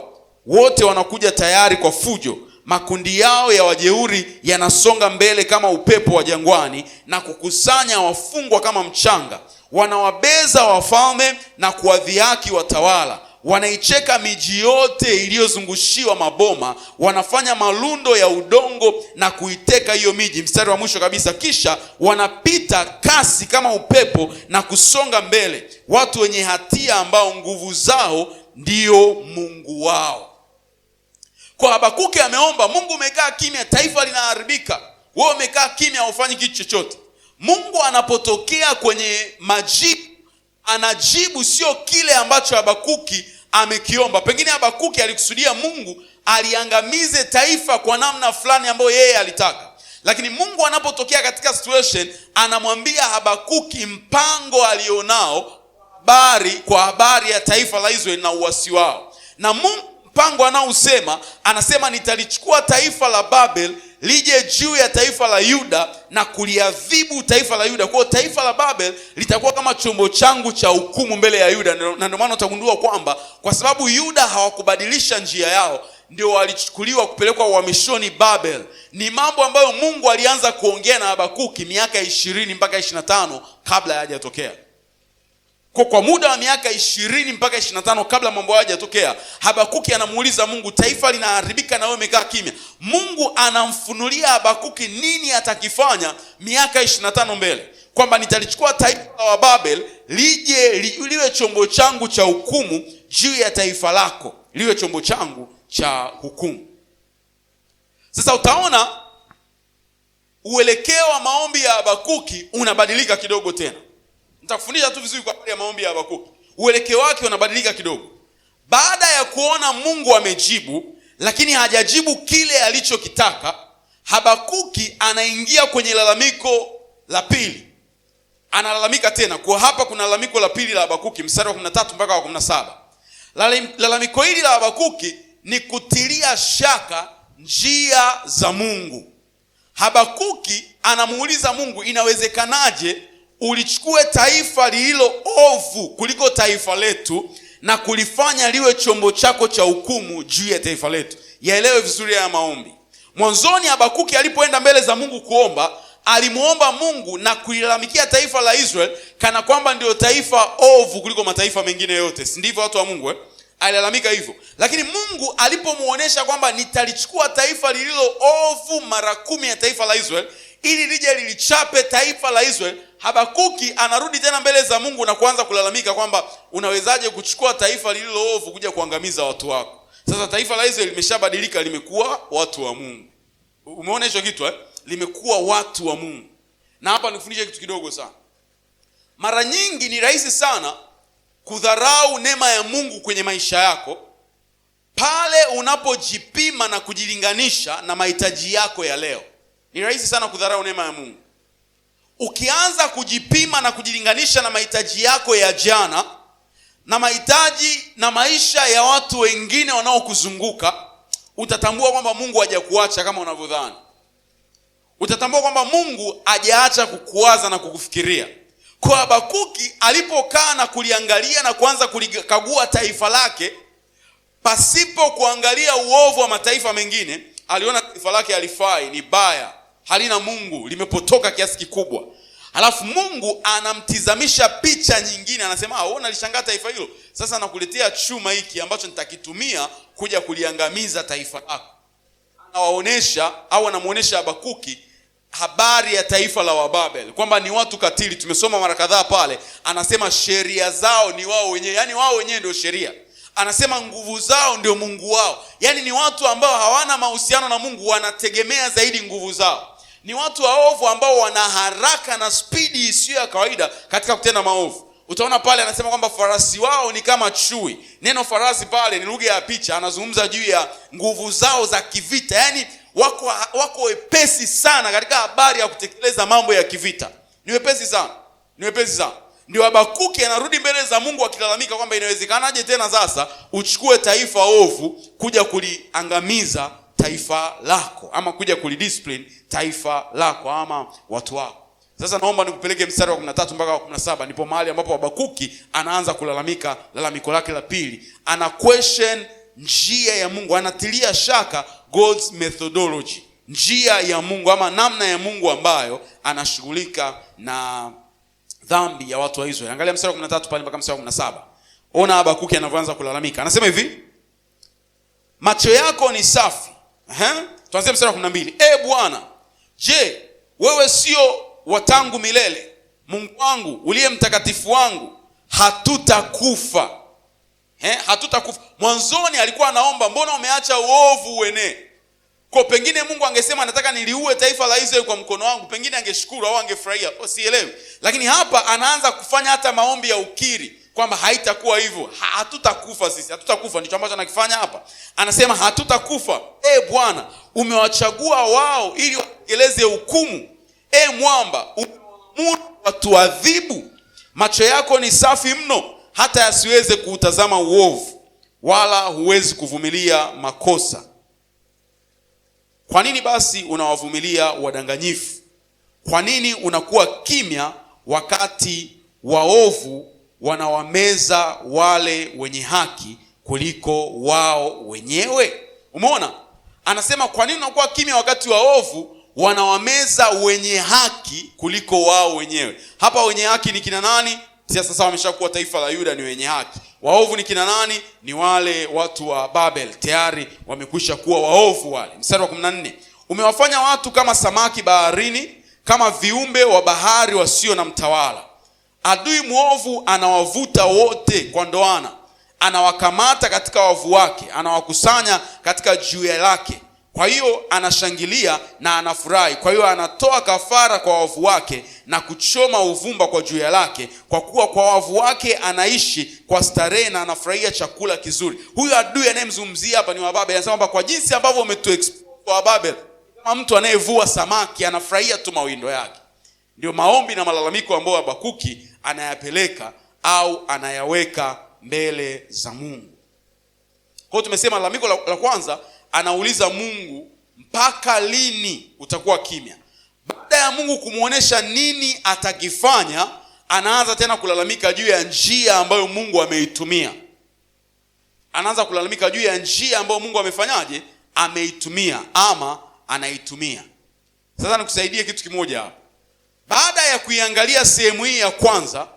Wote wanakuja tayari kwa fujo. Makundi yao ya wajeuri yanasonga mbele kama upepo wa jangwani, na kukusanya wafungwa kama mchanga. Wanawabeza wafalme na kuwadhihaki watawala. Wanaicheka miji yote iliyozungushiwa maboma. Wanafanya malundo ya udongo na kuiteka hiyo miji. Mstari wa mwisho kabisa: kisha wanapita kasi kama upepo na kusonga mbele, watu wenye hatia ambao nguvu zao ndio Mungu wao. Kwa Habakuki ameomba, Mungu umekaa kimya, taifa linaharibika. Wewe umekaa kimya, hufanyi kitu chochote. Mungu anapotokea kwenye majibu, anajibu sio kile ambacho Habakuki amekiomba. Pengine Habakuki alikusudia Mungu aliangamize taifa kwa namna fulani ambayo yeye alitaka. Lakini Mungu anapotokea katika situation, anamwambia Habakuki mpango alionao kwa habari ya taifa la Israeli na uasi wao. Na Mungu mpango anaousema, anasema nitalichukua taifa la Babel lije juu ya taifa la Yuda na kuliadhibu taifa la Yuda. Kwa taifa la Babel litakuwa kama chombo changu cha hukumu mbele ya Yuda. Na ndio maana utagundua kwamba kwa sababu Yuda hawakubadilisha njia yao, ndio walichukuliwa kupelekwa uhamishoni Babel. Ni mambo ambayo Mungu alianza kuongea na Habakuki miaka 20 mpaka 25 kabla hayajatokea. Kwa muda wa miaka 20 mpaka 25 kabla mambo hayajatokea, Habakuki anamuuliza Mungu, taifa linaharibika na wewe umekaa kimya. Mungu anamfunulia Habakuki nini atakifanya miaka 25 mbele, kwamba nitalichukua taifa la Babel liwe chombo changu cha hukumu juu ya taifa lako, liwe chombo changu cha hukumu. Sasa utaona uelekeo wa maombi ya Habakuki unabadilika kidogo tena. Nitakufundisha tu vizuri kwa habari ya maombi ya Habakuki. Uelekeo wake unabadilika kidogo. Baada ya kuona Mungu amejibu, lakini hajajibu kile alichokitaka, Habakuki anaingia kwenye lalamiko la pili. Analalamika tena. Kwa hapa kuna lalamiko la pili la Habakuki, mstari wa 13 mpaka wa 17. Lalamiko hili la Habakuki ni kutilia shaka njia za Mungu. Habakuki anamuuliza Mungu, inawezekanaje ulichukue taifa lililo ovu kuliko taifa letu na kulifanya liwe chombo chako cha hukumu juu ya taifa letu? Yaelewe vizuri ya maombi. Mwanzoni Habakuki alipoenda mbele za Mungu kuomba, alimuomba Mungu na kuilalamikia taifa la Israel kana kwamba ndio taifa ovu kuliko mataifa mengine yote. Si ndivyo watu wa Mungu alilalamika hivyo? Lakini Mungu alipomuonesha kwamba nitalichukua taifa lililo ovu mara 10 ya taifa la Israel ili lije lilichape taifa la Israel, Habakuki anarudi tena mbele za Mungu na kuanza kulalamika kwamba unawezaje kuchukua taifa lililo ovu kuja kuangamiza watu wako? Sasa taifa la Israel limeshabadilika, limekuwa watu wa Mungu. Umeona hicho kitu limekuwa watu wa Mungu. Na hapa nikufundisha kitu kidogo sana. Mara nyingi ni rahisi sana kudharau neema ya Mungu kwenye maisha yako pale unapojipima na kujilinganisha na mahitaji yako ya leo. Ni rahisi sana kudharau neema ya Mungu. Ukianza kujipima na kujilinganisha na mahitaji yako ya jana na mahitaji na maisha ya watu wengine wanaokuzunguka, utatambua kwamba Mungu hajakuacha kama unavyodhani. Utatambua kwamba Mungu hajaacha kukuwaza na kukufikiria. Kwa Habakuki alipokaa na kuliangalia na kuanza kulikagua taifa lake pasipo kuangalia uovu wa mataifa mengine, aliona taifa lake halifai, ni baya, halina Mungu, limepotoka kiasi kikubwa. Halafu Mungu anamtizamisha picha nyingine, anasema unaona lishangaa taifa hilo, sasa nakuletea chuma hiki ambacho nitakitumia kuja kuliangamiza taifa lako. Anawaonesha au anamuonesha Habakuki habari ya taifa la Wababel, kwamba ni watu katili. Tumesoma mara kadhaa pale, anasema sheria zao ni wao wenyewe, yani wao wenyewe ndio sheria. Anasema nguvu zao ndio Mungu wao, yani ni watu ambao hawana mahusiano na Mungu, wanategemea zaidi nguvu zao. Ni watu waovu ambao wana haraka na spidi isiyo ya kawaida katika kutenda maovu. Utaona pale anasema kwamba farasi wao ni kama chui. Neno farasi pale ni lugha ya picha, anazungumza juu ya nguvu zao za kivita. Yani wako wepesi sana katika habari ya kutekeleza mambo ya kivita. Ni wepesi sana. Ndio Habakuki anarudi mbele za Mungu akilalamika kwamba inawezekanaje tena sasa uchukue taifa ovu kuja kuliangamiza taifa lako, ama kuja kulidiscipline taifa lako ama watu wako. Sasa naomba nikupeleke mstari wa 13 mpaka wa 17. Ndipo mahali ambapo Habakuki anaanza kulalamika, lalamiko lake la pili. Ana question njia ya Mungu, anatilia shaka God's methodology, njia ya Mungu ama namna ya Mungu ambayo anashughulika na dhambi ya watu wa Israeli. Angalia mstari wa 13 pale mpaka mstari wa 17. Ona Habakuki anavyoanza kulalamika. Anasema hivi: macho yako ni safi. Tuanze mstari wa 12. Bwana, je, wewe sio wa tangu milele, Mungu wangu uliye mtakatifu wangu? Hatutakufa. Hatutakufa. Mwanzoni alikuwa anaomba, mbona umeacha uovu uenee? Kwa pengine Mungu angesema nataka niliue taifa la Israeli kwa mkono wangu, pengine angeshukuru au angefurahia, sielewi. Lakini hapa anaanza kufanya hata maombi ya ukiri kwamba haitakuwa hivyo, hatutakufa sisi, hatutakufa. Ndicho ambacho anakifanya hapa. Anasema hatutakufa. Bwana, umewachagua wao ili watekeleze hukumu. Mwamba, umewaamuru watuadhibu. Macho yako ni safi mno hata yasiweze kuutazama uovu, wala huwezi kuvumilia makosa. Kwa nini basi unawavumilia wadanganyifu? Kwa nini unakuwa kimya wakati waovu wanawameza wale wenye haki kuliko wao wenyewe? Umeona? Anasema kwa nini unakuwa kimya wakati waovu wanawameza wenye haki kuliko wao wenyewe? Hapa wenye haki ni kina nani? Sasa wameshakuwa taifa la Yuda ni wenye haki. Waovu ni kina nani? Ni wale watu wa Babel, tayari wamekwisha kuwa waovu wale. Mstari wa 14. Umewafanya watu kama samaki baharini, kama viumbe wa bahari wasio na mtawala. Adui mwovu anawavuta wote kwa ndoana, anawakamata katika wavu wake, anawakusanya katika juya lake. Kwa hiyo anashangilia na anafurahi. Kwa hiyo anatoa kafara kwa wavu wake na kuchoma uvumba kwa juya lake, kwa kuwa kwa wavu wake anaishi kwa starehe na anafurahia chakula kizuri. Huyu adui anayemzungumzia hapa ni wa Babel. Anasema kwamba kwa jinsi ambavyo umetuexpose wa Babel, kama mtu anayevua samaki anafurahia tu mawindo yake. Ndio maombi na malalamiko ambayo Habakuki anayapeleka au anayaweka mbele za Mungu. Kwa hiyo tumesema lalamiko la kwanza, anauliza Mungu, mpaka lini utakuwa kimya? Baada ya Mungu kumuonesha nini atakifanya, anaanza tena kulalamika juu ya njia ambayo Mungu ameitumia. Anaanza kulalamika juu ya njia ambayo Mungu amefanyaje? Ameitumia ama anaitumia. Sasa nikusaidie kitu kimoja hapa. Baada ya kuiangalia sehemu hii ya kwanza,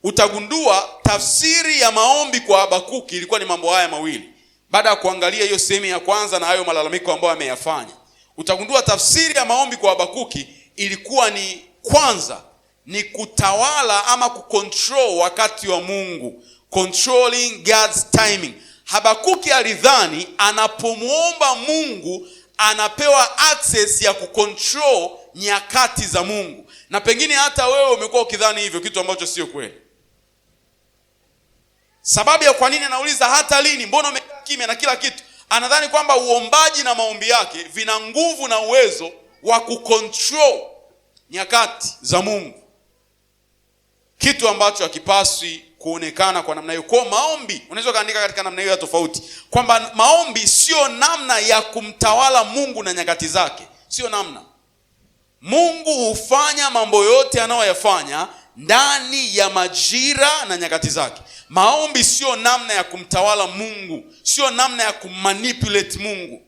utagundua tafsiri ya maombi kwa Habakuki ilikuwa ni mambo haya mawili. Baada ya kuangalia hiyo sehemu ya kwanza na hayo malalamiko ambayo ameyafanya, utagundua tafsiri ya maombi kwa Habakuki ilikuwa ni, kwanza ni kutawala ama kucontrol wakati wa Mungu, controlling God's timing. Habakuki alidhani anapomuomba Mungu anapewa access ya kucontrol nyakati za Mungu. Na pengine hata wewe umekuwa ukidhani hivyo, kitu ambacho sio kweli. Sababu ya kwa nini anauliza hata lini, mbona umekaa kimya na kila kitu, anadhani kwamba uombaji na maombi yake vina nguvu na uwezo wa kucontrol nyakati za Mungu, kitu ambacho hakipaswi kuonekana kwa namna hiyo. Kwa maombi unaweza kaandika katika namna hiyo ya tofauti, kwamba maombi sio namna ya kumtawala Mungu na nyakati zake, sio namna. Mungu hufanya mambo yote anayoyafanya ndani ya majira na nyakati zake. Maombi sio namna ya kumtawala Mungu, sio namna ya kumanipulate Mungu.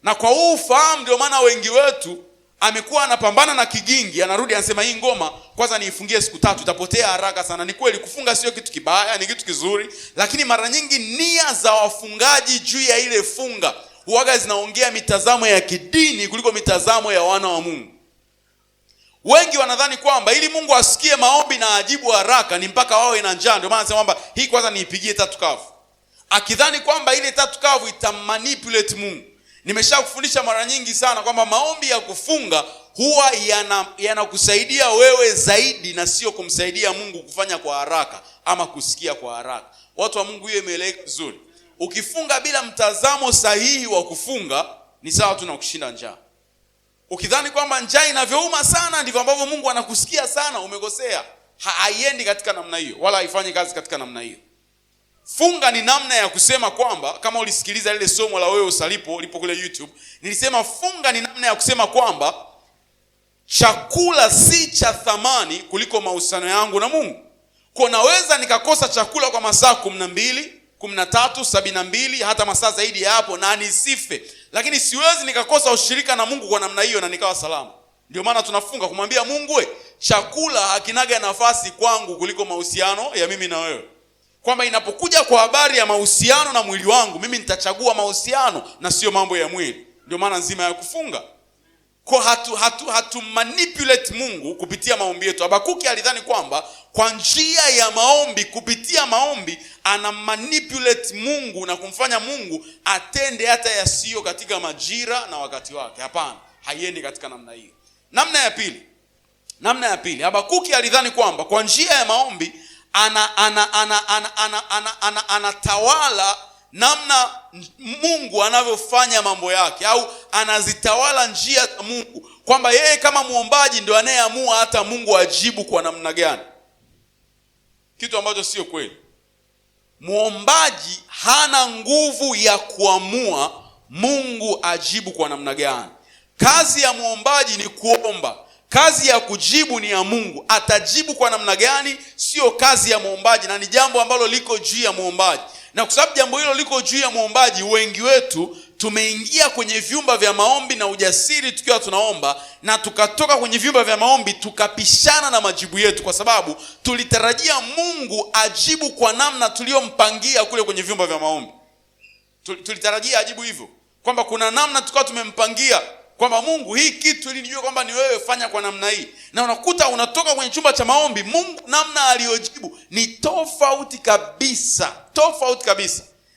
Na kwa huu ufahamu ndio maana wengi wetu amekuwa anapambana na kigingi, anarudi anasema hii ngoma kwanza niifungie siku 3 itapotea haraka sana. Ni kweli kufunga sio kitu kibaya, ni kitu kizuri, lakini mara nyingi nia za wafungaji juu ya ile funga huaga zinaongea mitazamo ya kidini kuliko mitazamo ya wana wa Mungu. Wengi wanadhani kwamba ili Mungu asikie maombi na ajibu haraka ni mpaka wawe na njaa. Ndio maana anasema kwamba hii kwanza niipigie 3 kavu, akidhani kwamba ile 3 kavu itamanipulate Mungu. Nimeshakufundisha mara nyingi sana kwamba maombi ya kufunga huwa yanakusaidia wewe zaidi na sio kumsaidia Mungu kufanya kwa haraka ama kusikia kwa haraka. Watu wa Mungu, hiyo imeeleweka vizuri. Ukifunga bila mtazamo sahihi wa kufunga ni sawa tu na kushinda njaa. Ukidhani kwamba njaa inavyouma sana ndivyo ambavyo Mungu anakusikia sana, umekosea. Haiendi katika namna hiyo, wala haifanyi kazi katika namna hiyo. Funga ni namna ya kusema kwamba, kama ulisikiliza lile somo la wewe usalipo lipo kule YouTube, nilisema funga ni namna ya kusema kwamba chakula si cha thamani kuliko mahusiano yangu na Mungu. Kwa naweza nikakosa chakula kwa masaa 12, 13, 72, hata masaa zaidi ya hapo na nisife, lakini siwezi nikakosa ushirika na Mungu kwa namna hiyo na nikawa salama. Ndio maana tunafunga kumwambia Mungu, chakula hakinaga nafasi kwangu kuliko mahusiano ya mimi na wewe. Kwamba inapokuja kwa habari ya mahusiano na mwili wangu, mimi nitachagua mahusiano na sio mambo ya mwili. Ndio maana nzima ya kufunga. Kwa hatu manipulate Mungu kupitia maombi yetu. Habakuki alidhani kwamba kwa njia ya maombi, kupitia maombi ana manipulate Mungu na kumfanya Mungu atende hata yasiyo katika majira na wakati wake. Hapana, haiendi katika namna hiyo. Namna ya pili, Habakuki alidhani kwamba kwa njia ya maombi anatawala namna Mungu anavyofanya mambo yake, au anazitawala njia za Mungu, kwamba yeye kama muombaji ndio anayeamua hata Mungu ajibu kwa namna gani, kitu ambacho sio kweli. Muombaji hana nguvu ya kuamua Mungu ajibu kwa namna gani. Kazi ya muombaji ni kuomba. Kazi ya kujibu ni ya Mungu. Atajibu kwa namna gani sio kazi ya muombaji, na ni jambo ambalo liko juu ya muombaji. Na kwa sababu jambo hilo liko juu ya muombaji, wengi wetu tumeingia kwenye vyumba vya maombi na ujasiri tukiwa tunaomba, na tukatoka kwenye vyumba vya maombi tukapishana na majibu yetu, kwa sababu tulitarajia Mungu ajibu kwa namna tuliyompangia kule kwenye vyumba vya maombi. Tulitarajia ajibu hivyo, kwamba kuna namna tukao tumempangia kwamba Mungu, hii kitu ili nijue kwamba ni wewe, fanya kwa namna hii. Na unakuta unatoka kwenye chumba cha maombi, Mungu namna aliyojibu ni tofauti kabisa.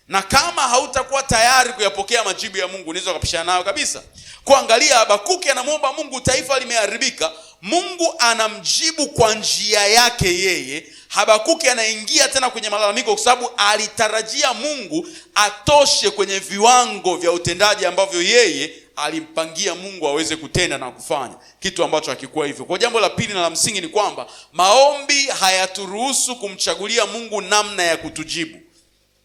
Na kama hautakuwa tayari kuyapokea majibu ya Mungu, unaweza kupishana nayo kabisa. Kuangalia Habakuki anamuomba Mungu, taifa limeharibika. Mungu anamjibu kwa njia yake yeye. Habakuki anaingia tena kwenye malalamiko kwa sababu alitarajia Mungu atoshe kwenye viwango vya utendaji ambavyo yeye alimpangia Mungu aweze kutenda na kufanya, kitu ambacho hakikuwa hivyo. Kwa jambo la pili na la msingi ni kwamba maombi hayaturuhusu kumchagulia Mungu namna ya kutujibu.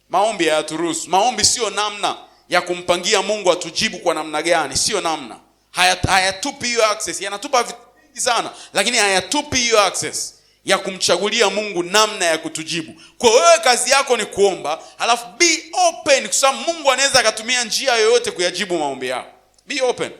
Maombi hayaturuhusu. Maombi sio namna ya kumpangia Mungu atujibu kwa namna gani, sio namna. Hayatupi hiyo access. Yanatupa vitu vingi sana, lakini hayatupi hiyo access ya kumchagulia Mungu namna ya kutujibu. Kwa wewe kazi yako ni kuomba, halafu be open, kwa sababu Mungu anaweza akatumia njia yoyote kuyajibu maombi yako. Be open.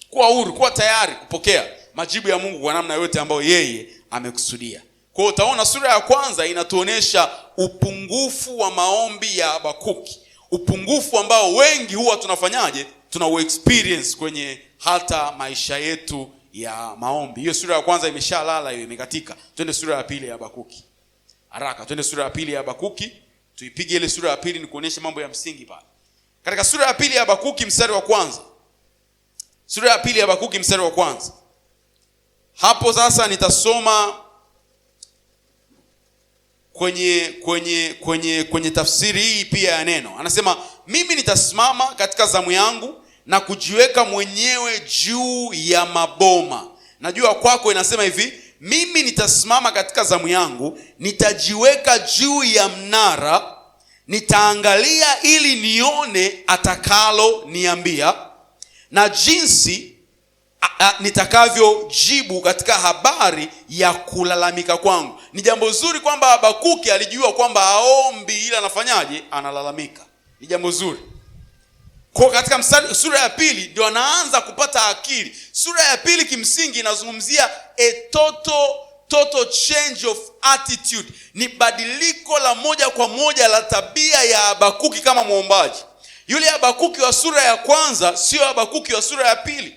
Kuwa huru, kuwa tayari kupokea majibu ya Mungu kwa namna yoyote ambayo yeye amekusudia. Kwa hiyo utaona sura ya kwanza inatuonesha upungufu wa maombi ya Habakuki. Upungufu ambao wengi huwa tunafanyaje? Tunau-experience kwenye hata maisha yetu ya maombi. Hiyo sura ya kwanza imeshalala, hiyo imekatika. Twende sura ya pili ya Habakuki. Haraka, twende sura ya pili ya Habakuki. Tuipige ile sura ya pili ni kuonesha mambo ya msingi pale. katika sura ya pili ya Habakuki mstari wa kwanza. Sura ya pili ya Habakuki mstari wa kwanza. Hapo sasa nitasoma kwenye tafsiri hii pia ya neno. Anasema, mimi nitasimama katika zamu yangu na kujiweka mwenyewe juu ya maboma. Najua kwako inasema hivi, mimi nitasimama katika zamu yangu, nitajiweka juu ya mnara, nitaangalia ili nione atakalo niambia na jinsi nitakavyojibu katika habari ya kulalamika kwangu. Ni jambo zuri kwamba Habakuki alijua kwamba haombi ila anafanyaje? Analalamika. Ni jambo zuri. Kwa katika sura ya pili ndio anaanza kupata akili. Sura ya pili kimsingi inazungumzia a total change of attitude. Ni badiliko la moja kwa moja la tabia ya Habakuki kama muombaji. Yule Habakuki wa sura ya kwanza sio Habakuki wa sura ya pili.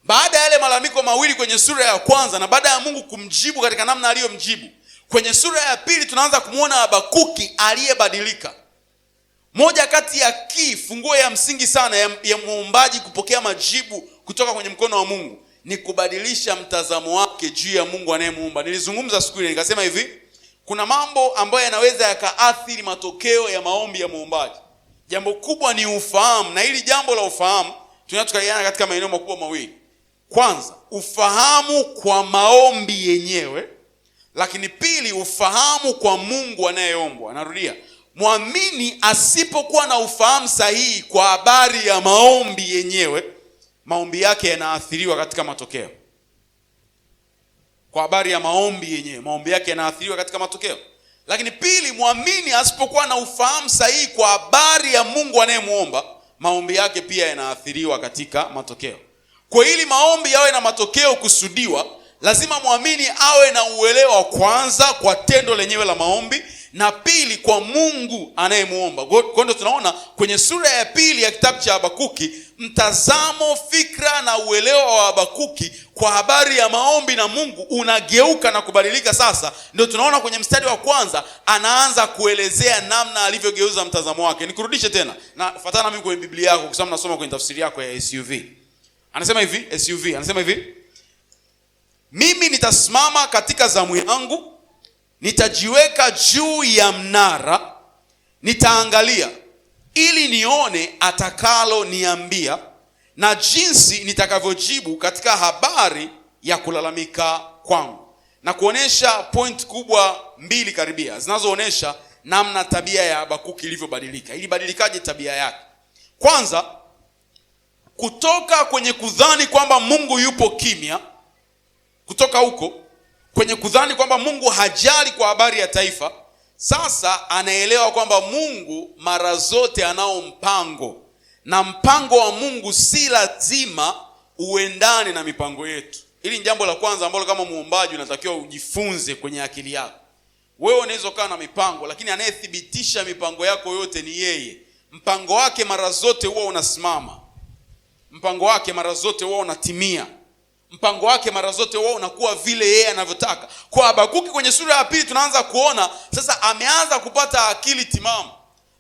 Baada ya yale malalamiko mawili kwenye sura ya kwanza na baada ya Mungu kumjibu katika namna aliyomjibu, kwenye sura ya pili tunaanza kumuona Habakuki aliyebadilika. Moja kati ya funguo ya msingi sana ya muombaji kupokea majibu kutoka kwenye mkono wa Mungu ni kubadilisha mtazamo wake juu ya Mungu anayemuumba. Nilizungumza siku ile nikasema hivi, kuna mambo ambayo yanaweza yakaathiri matokeo ya maombi ya muombaji. Jambo kubwa ni ufahamu, na hili jambo la ufahamu tunatukaliana katika maeneo makubwa mawili. Kwanza, ufahamu kwa maombi yenyewe, lakini pili, ufahamu kwa Mungu anayeombwa. Narudia, muamini asipokuwa na ufahamu sahihi kwa habari ya maombi yenyewe, maombi yake yanaathiriwa katika matokeo. Kwa habari ya maombi yenyewe, maombi yake yanaathiriwa katika matokeo. Lakini pili, muamini asipokuwa na ufahamu sahihi kwa habari ya Mungu anayemuomba, maombi yake pia yanaathiriwa katika matokeo. Kwa ili maombi yawe na matokeo kusudiwa, lazima muamini awe na uelewa kwanza kwa tendo lenyewe la maombi, na pili kwa Mungu anayemuomba. Kwa hiyo tunaona kwenye sura ya pili ya kitabu cha Habakuki, mtazamo, fikra na uelewa wa Habakuki kwa habari ya maombi na Mungu unageuka na kubadilika. Sasa ndio tunaona kwenye mstari wa kwanza anaanza kuelezea namna alivyogeuza mtazamo wake. Nikurudishe tena na fuatana mimi kwenye Biblia yako, kwa sababu nasoma kwenye tafsiri yako ya SUV. Anasema hivi, mimi nitasimama katika zamu yangu, nitajiweka juu ya mnara, nitaangalia ili nione atakalo niambia na jinsi nitakavyojibu katika habari ya kulalamika kwangu. Na kuonesha point kubwa mbili karibia zinazoonesha namna tabia ya Habakuki ilivyobadilika. Ilibadilikaje tabia yake? Kwanza, kutoka kwenye kudhani kwamba Mungu yupo kimya, kutoka huko kwenye kudhani kwamba Mungu hajali kwa habari ya taifa, sasa anaelewa kwamba Mungu mara zote anao mpango, na mpango wa Mungu si lazima uendane na mipango yetu. Hili ni jambo la kwanza ambalo kama muombaji unatakiwa ujifunze kwenye akili yako. Wewe unaweza kuwa na mipango, lakini anayethibitisha mipango yako yote ni yeye. Mpango wake mara zote huwa unasimama. Mpango wake mara zote huwa unatimia. Mpango wake mara zote huwa unakuwa vile yeye anavyotaka. Kwa Habakuki kwenye sura ya pili tunaanza kuona sasa ameanza kupata akili timamu.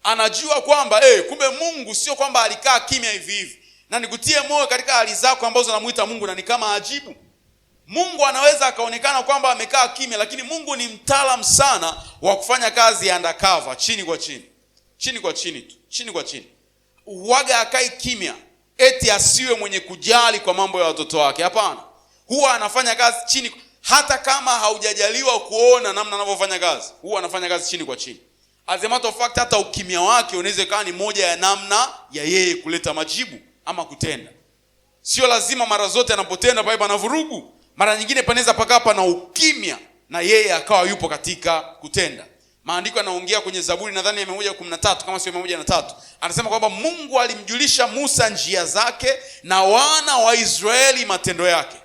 Anajua kwamba kumbe Mungu sio kwamba alikaa kimya hivi hivi. Na nikutie moyo katika hali zako ambazo unamuita Mungu na ni kama ajibu. Mungu anaweza akaonekana kwamba amekaa kimya, lakini Mungu ni mtaalamu sana wa kufanya kazi ya undercover, chini kwa chini. Chini kwa chini tu, chini kwa chini. Uwaga akai kimya eti asiwe mwenye kujali kwa mambo ya watoto wake. Hapana. Huwa anafanya kazi chini, hata kama haujajaliwa kuona namna anavyofanya kazi. Huwa anafanya kazi chini kwa chini. As a matter of fact, hata ukimya wake unaweza kuwa ni moja ya namna ya yeye kuleta majibu ama kutenda. Sio lazima mara zote anapotenda pale pana vurugu. Mara nyingine panaweza pakapa na ukimya na yeye akawa yupo katika kutenda. Maandiko yanaongea kwenye Zaburi nadhani ya 113 kama sio 103. Anasema kwamba Mungu alimjulisha Musa njia zake na wana wa Israeli matendo yake.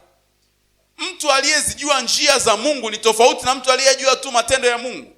Mtu aliyezijua njia za Mungu ni tofauti na mtu aliyejua tu matendo ya Mungu.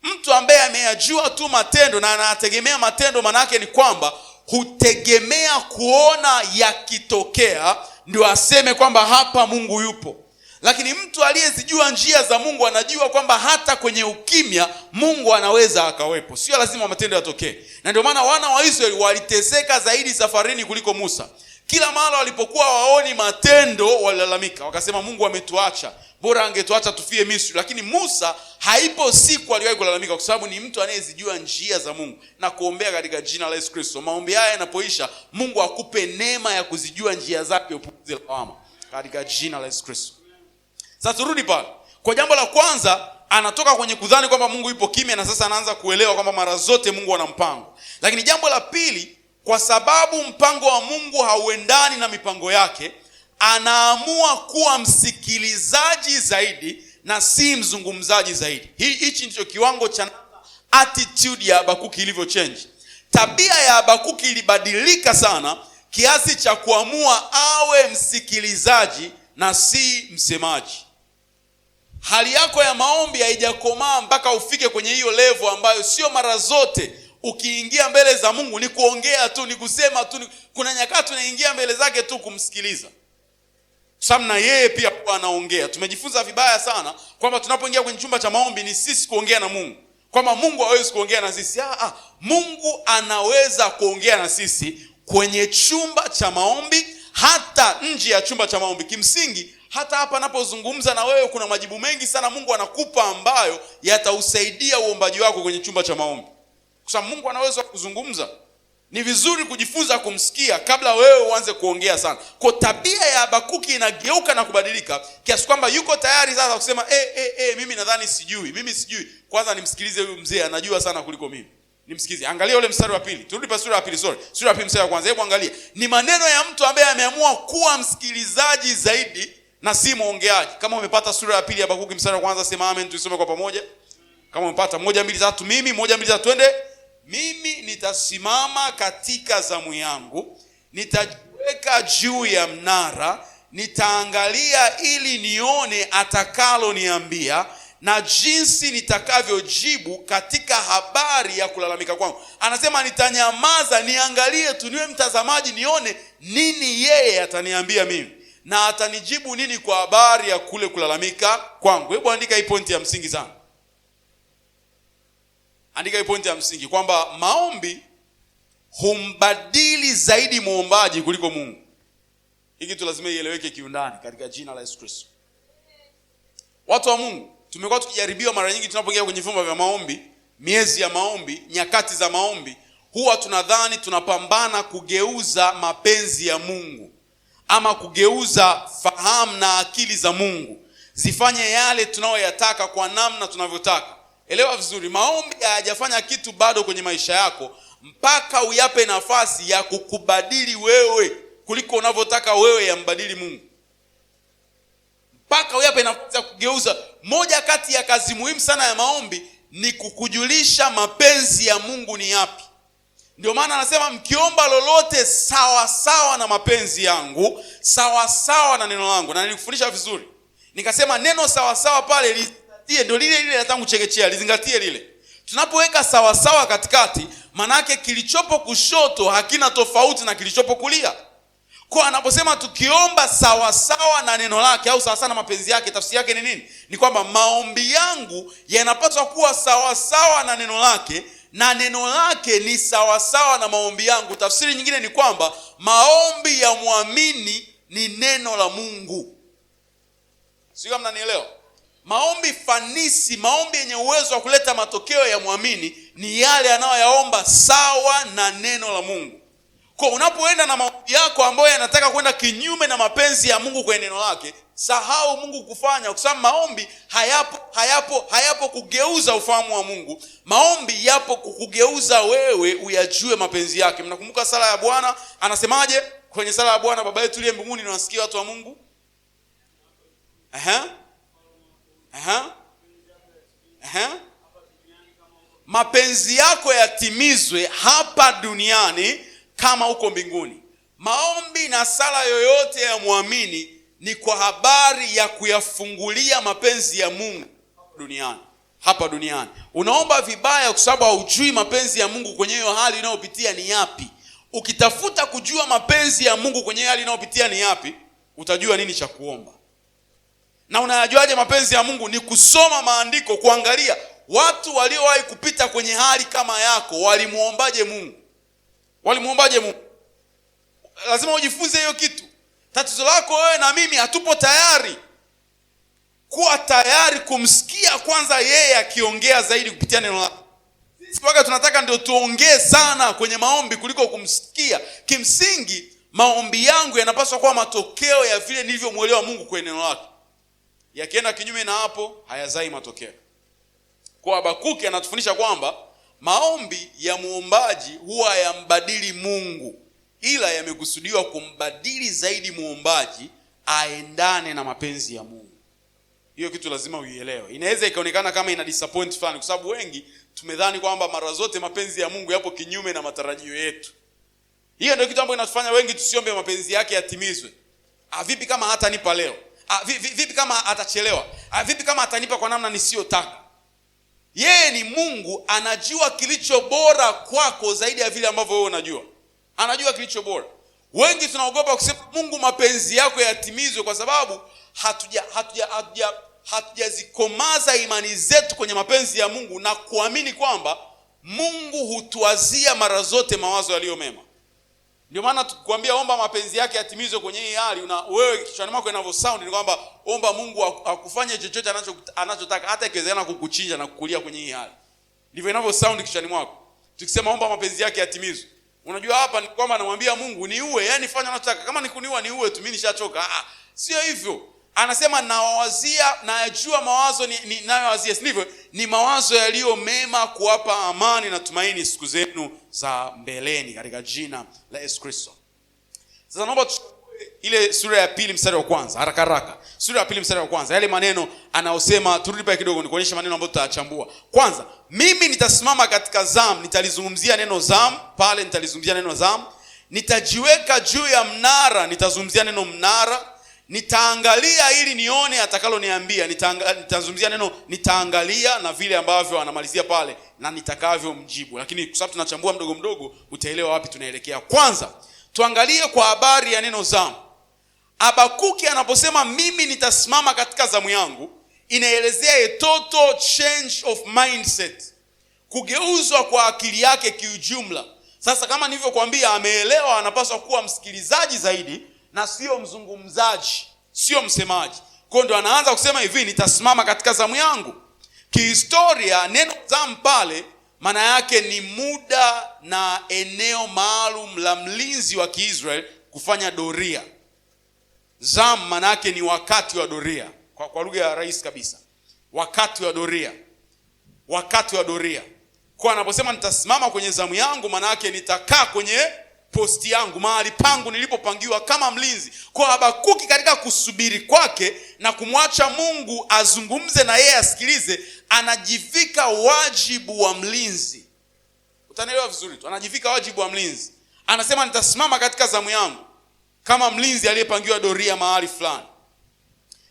Mtu ambaye ameyajua tu matendo na anategemea matendo, maana yake ni kwamba hutegemea kuona yakitokea ndio aseme kwamba hapa Mungu yupo. Lakini mtu aliyezijua njia za Mungu anajua kwamba hata kwenye ukimya Mungu anaweza akawepo, sio lazima matendo yatokee. Na ndio maana wana wa Israeli waliteseka zaidi safarini kuliko Musa. Kila mara walipokuwa waoni matendo walilalamika, wakasema Mungu ametuacha, bora angetuacha tufie Misri. Lakini Musa haipo siku aliwahi kulalamika, kwa sababu ni mtu anayezijua njia za Mungu. Na kuombea katika jina la Yesu Kristo, maombi haya yanapoisha, Mungu akupe neema ya kuzijua njia zake, upunguze lawama katika jina la Yesu Kristo. Sasa turudi pale. Kwa jambo la kwanza, anatoka kwenye kudhani kwamba Mungu yupo kimya, na sasa anaanza kuelewa kwamba mara zote Mungu ana mpango. Lakini jambo la pili, kwa sababu mpango wa Mungu hauendani na mipango yake, anaamua kuwa msikilizaji zaidi na si mzungumzaji zaidi. Hichi ndicho kiwango cha attitude ya Habakuki ilivyo change. Tabia ya Habakuki ilibadilika sana kiasi cha kuamua awe msikilizaji na si msemaji. Hali yako ya maombi haijakomaa mpaka ufike kwenye hiyo level ambayo sio mara zote ukiingia mbele za Mungu ni kuongea tu, ni kusema tu. Kuna nyakati tunaingia mbele zake tu kumsikiliza, sababu na yeye pia anaongea. Tumejifunza vibaya sana kwamba tunapoingia kwenye chumba cha maombi ni sisi kuongea na Mungu, kwamba Mungu hawezi kuongea na sisi. Mungu anaweza kuongea na sisi kwenye chumba cha maombi, hata nje ya chumba cha maombi. Kimsingi hata hapa napozungumza na wewe, kuna majibu mengi sana Mungu anakupa ambayo yatausaidia uombaji wako kwenye chumba cha maombi, kwa sababu Mungu anaweza kuzungumza. Ni vizuri kujifunza kumsikia kabla wewe uanze kuongea sana. Kwa tabia ya Habakuki inageuka na kubadilika kiasi kwamba yuko tayari sasa kusema mimi nadhani mimi sijui. Kwanza nimsikilize huyu mzee, anajua sana kuliko mimi. Nimsikize. Angalia ule mstari wa pili. Turudi pa sura ya pili, sura ya pili mstari wa kwanza. Hebu angalia. Ni maneno ya mtu ambaye ameamua kuwa msikilizaji zaidi na si muongeaji. Kama umepata sura ya pili ya Habakuki mstari wa kwanza, sema amen tusome kwa pamoja. Kama umepata 1 2 3 mimi, 1 2 3 twende. Mimi nitasimama katika zamu yangu, nitajiweka juu ya mnara, nitaangalia ili nione atakalo niambia na jinsi nitakavyojibu katika habari ya kulalamika kwangu. Anasema nitanyamaza, niangalie tu, niwe mtazamaji, nione nini yeye ataniambia mimi na atanijibu nini kwa habari ya kule kulalamika kwangu. Hebu andika hii pointi ya msingi sana. Andika hii pointi ya msingi kwamba maombi humbadili zaidi muombaji kuliko Mungu. Hiki tu lazima ieleweke kiundani katika jina la Yesu Kristo. Watu wa Mungu, tumekuwa tukijaribiwa mara nyingi tunapoingia kwenye vyumba vya maombi, miezi ya maombi, nyakati za maombi, huwa tunadhani tunapambana kugeuza mapenzi ya Mungu ama kugeuza fahamu na akili za Mungu zifanye yale tunayoyataka kwa namna tunavyotaka. Elewa vizuri, maombi hayajafanya kitu bado kwenye maisha yako mpaka uyape nafasi ya kukubadili wewe kuliko unavyotaka wewe yambadili Mungu. Mpaka uyape nafasi ya kugeuza. Moja kati ya kazi muhimu sana ya maombi ni kukujulisha mapenzi ya Mungu ni yapi. Ndio maana anasema mkiomba lolote sawa sawa na mapenzi yangu, sawa sawa na neno langu. Na nilikufundisha vizuri, nikasema neno sawa sawa pale ndio lile la tangu chekechea, lizingatie lile. Tunapoweka sawa sawa katikati, manake kilichopo kushoto hakina tofauti na kilichopo kulia. Kwa anaposema tukiomba sawa sawa na neno lake au sawa sawa na mapenzi yake, tafsiri yake ni nini? Ni kwamba maombi yangu yanapaswa kuwa sawa sawa na neno lake, na neno lake ni sawa sawa na maombi yangu. Tafsiri nyingine ni kwamba maombi ya muamini ni neno la Mungu. Sio kama mnanielewa? Maombi fanisi, maombi yenye uwezo wa kuleta matokeo ya muamini ni yale anayoyaomba sawa na neno la Mungu. Kwa unapoenda na maombi yako ambayo yanataka kwenda kinyume na mapenzi ya Mungu kwenye neno lake, sahau Mungu kufanya, kwa sababu maombi hayapo kugeuza ufahamu wa Mungu. Maombi yapo kukugeuza wewe uyajue mapenzi yake. Mnakumbuka sala ya Bwana? Anasemaje kwenye sala ya Bwana? Baba yetu uliye mbinguni. Nawasikia watu wa Mungu. Mapenzi yako yatimizwe hapa duniani kama huko mbinguni. Maombi na sala yoyote ya muamini ni kwa habari ya kuyafungulia mapenzi ya Mungu hapa duniani. Unaomba vibaya kwa sababu haujui mapenzi ya Mungu kwenye hiyo hali unayopitia ni yapi. Ukitafuta kujua mapenzi ya Mungu kwenye hali unayopitia ni yapi, utajua nini cha kuomba. Na unayajuaje mapenzi ya Mungu? Ni kusoma maandiko, kuangalia watu waliowahi kupita kwenye hali kama yako walimuombaje Mungu. Walimuombaje Mungu? Lazima ujifunze hiyo kitu. Tatizo lako wewe na mimi, hatupo tayari kuwa tayari kumsikia kwanza yeye akiongea zaidi kupitia neno lake. Sisi tunataka ndio tuongee sana kwenye maombi kuliko kumsikia. Kimsingi maombi yangu yanapaswa kuwa matokeo ya vile nilivyomuelewa Mungu kwenye neno lake. Yakienda kinyume na hapo, hayazai matokeo. Kwa Habakuki anatufundisha kwamba maombi ya muombaji huwa yambadili Mungu, ila yamekusudiwa kumbadili zaidi muombaji aendane na mapenzi ya Mungu. Hiyo kitu lazima uielewe. Inaweza ikaonekana kama ina disappoint fulani, kwa sababu wengi tumedhani kwamba mara zote mapenzi ya Mungu yapo kinyume na matarajio yetu. Hiyo ndio kitu ambacho inatufanya wengi tusiombe mapenzi yake yatimizwe. Vipi kama hatanipa leo? Vipi kama atachelewa? Vipi kama atanipa kwa namna nisiyotaka? Yeye ni Mungu, anajua kilicho bora kwako zaidi ya vile ambavyo wewe unajua. Anajua kilicho bora. Wengi tunaogopa kusema Mungu mapenzi yako yatimizwe kwa sababu hatujazikomaza imani zetu kwenye mapenzi ya Mungu na kuamini kwamba Mungu hutuwazia mara zote mawazo yaliyo mema. Ndio maana tukwambia omba mapenzi yake yatimizwe kwenye hii hali, wewe kichwani mwako inavyo sound ni kwamba omba Mungu akufanye chochote anachotaka, hata ikiwezekana kukuchinja na kukulia kwenye hii hali. Ndivyo inavyo sound kichwani mwako. Tukisema omba mapenzi yake yatimizwe, unajua hapa ni kwamba anamwambia Mungu niue, yani fanya unachotaka. Kama nikuniua niue tu, mimi nishachoka. Sio hivyo. Anasema nawawazia, najua mawazo ninayowazia, sivyo? Ni mawazo yaliyo mema, kuwapa amani na tumaini siku zenu za mbeleni, katika jina la Yesu Kristo. Sasa naomba ile sura ya 2 mstari wa kwanza haraka haraka. Sura ya 2 mstari wa kwanza, yale maneno anaosema, turudi pale kidogo nikuonyeshe maneno ambayo tutachambua. Kwanza, mimi nitasimama katika zamu, nitalizungumzia neno zamu pale, nitalizungumzia neno zamu. Nitajiweka juu ya mnara, nitazungumzia neno mnara. Nitaangalia ili nione atakaloniambia, nitazungumzia neno nitaangalia na vile ambavyo anamalizia pale na nitakavyo mjibu. Lakini kwa sababu tunachambua mdogo mdogo utaelewa wapi tunaelekea. Kwanza, tuangalie kwa habari ya neno zamu. Habakuki anaposema mimi nitasimama katika zamu yangu, inaelezea a total change of mindset, kugeuzwa kwa akili yake kiujumla. Sasa kama nilivyokuambia, ameelewa anapaswa kuwa msikilizaji zaidi na sio mzungumzaji, sio msemaji. Kwa ndo anaanza kusema hivi, nitasimama katika zamu yangu. Kihistoria neno zamu pale maana yake ni muda na eneo maalum la mlinzi wa Kiisraeli kufanya doria. Zamu maana yake ni wakati wa doria. Kwa lugha ya rahisi kabisa, wakati wa doria. Wakati wa doria. Kwa anaposema nitasimama kwenye zamu yangu, maana yake nitakaa kwenye posti yangu, mahali pangu nilipopangiwa kama mlinzi. Kwa Habakuki katika kusubiri kwake na kumwacha Mungu azungumze na yeye asikilize, anajivika wajibu wa mlinzi. Utanielewa vizuri tu, anajivika wajibu wa mlinzi. Anasema nitasimama katika zamu yangu kama mlinzi aliyepangiwa doria mahali fulani.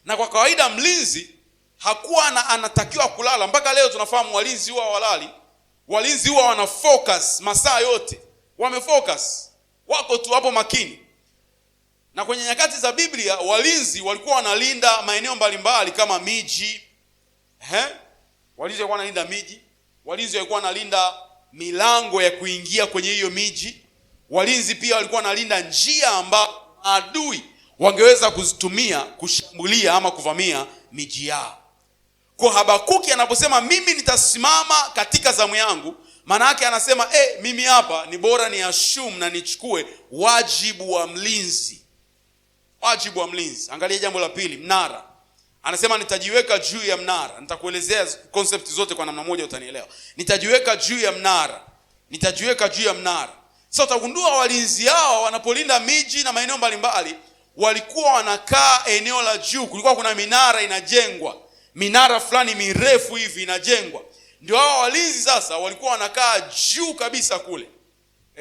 Na kwa kawaida mlinzi hakuwa anatakiwa kulala. Mpaka leo tunafahamu walinzi huwa walali. Walinzi huwa wana focus masaa yote. Wamefocus, wako tu hapo makini. Na kwenye nyakati za Biblia walinzi walikuwa wanalinda maeneo mbalimbali kama miji. Walinzi walikuwa wanalinda miji. Walinzi walikuwa wanalinda milango ya kuingia kwenye hiyo miji. Walinzi pia walikuwa wanalinda njia ambazo adui wangeweza kuzitumia kushambulia ama kuvamia miji yao. Kwa Habakuki anaposema mimi nitasimama katika zamu yangu, maana yake anasema mimi hapa ni bora ni assume na nichukue wajibu wa mlinzi. Wajibu wa mlinzi. Angalia jambo la pili, mnara. Anasema nitajiweka juu ya mnara. Nitakuelezea concept zote kwa namna moja utanielewa. Nitajiweka juu ya mnara. Nitajiweka juu ya mnara. Sasa utagundua walinzi hao wanapolinda miji na maeneo mbalimbali walikuwa wanakaa eneo la juu. Kulikuwa kuna minara inajengwa. Minara fulani mirefu hivi inajengwa. Ndio hao walinzi sasa walikuwa wanakaa juu kabisa kule.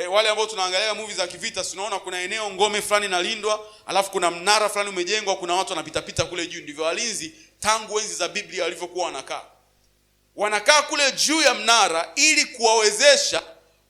Wale ambao tunaangalia movie za kivita tunaona kuna eneo ngome fulani inalindwa, alafu kuna mnara fulani umejengwa, kuna watu wanapita pita kule juu. Ndivyo walinzi tangu enzi za Biblia walivyokuwa wanakaa. Wanakaa kule juu ya mnara ili kuwawezesha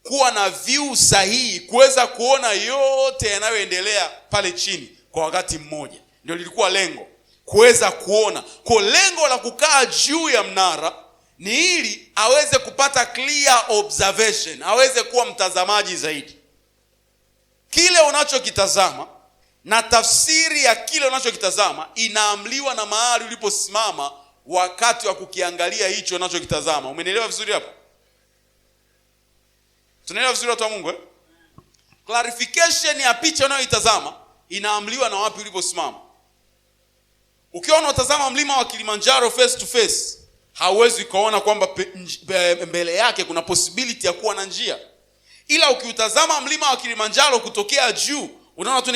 kuwa na view sahihi, kuweza kuona yote yanayoendelea pale chini kwa wakati mmoja. Ndio lilikuwa lengo. kuweza kuona. Kwa lengo la kukaa juu ya mnara ni ili aweze kupata clear observation, aweze kuwa mtazamaji zaidi. Kile unachokitazama na tafsiri ya kile unachokitazama inaamliwa na mahali uliposimama wakati wa kukiangalia hicho unachokitazama. Umenielewa vizuri hapo? Tunaelewa vizuri watu wa Mungu? Clarification ya picha unayoitazama inaamliwa na wapi uliposimama. Ukiwa unatazama mlima wa Kilimanjaro face to face, hauwezi kuona kwamba mbele yake kuna possibility ya kuwa na njia. Ila ukiutazama mlima wa Kilimanjaro kutokea juu, unaona tu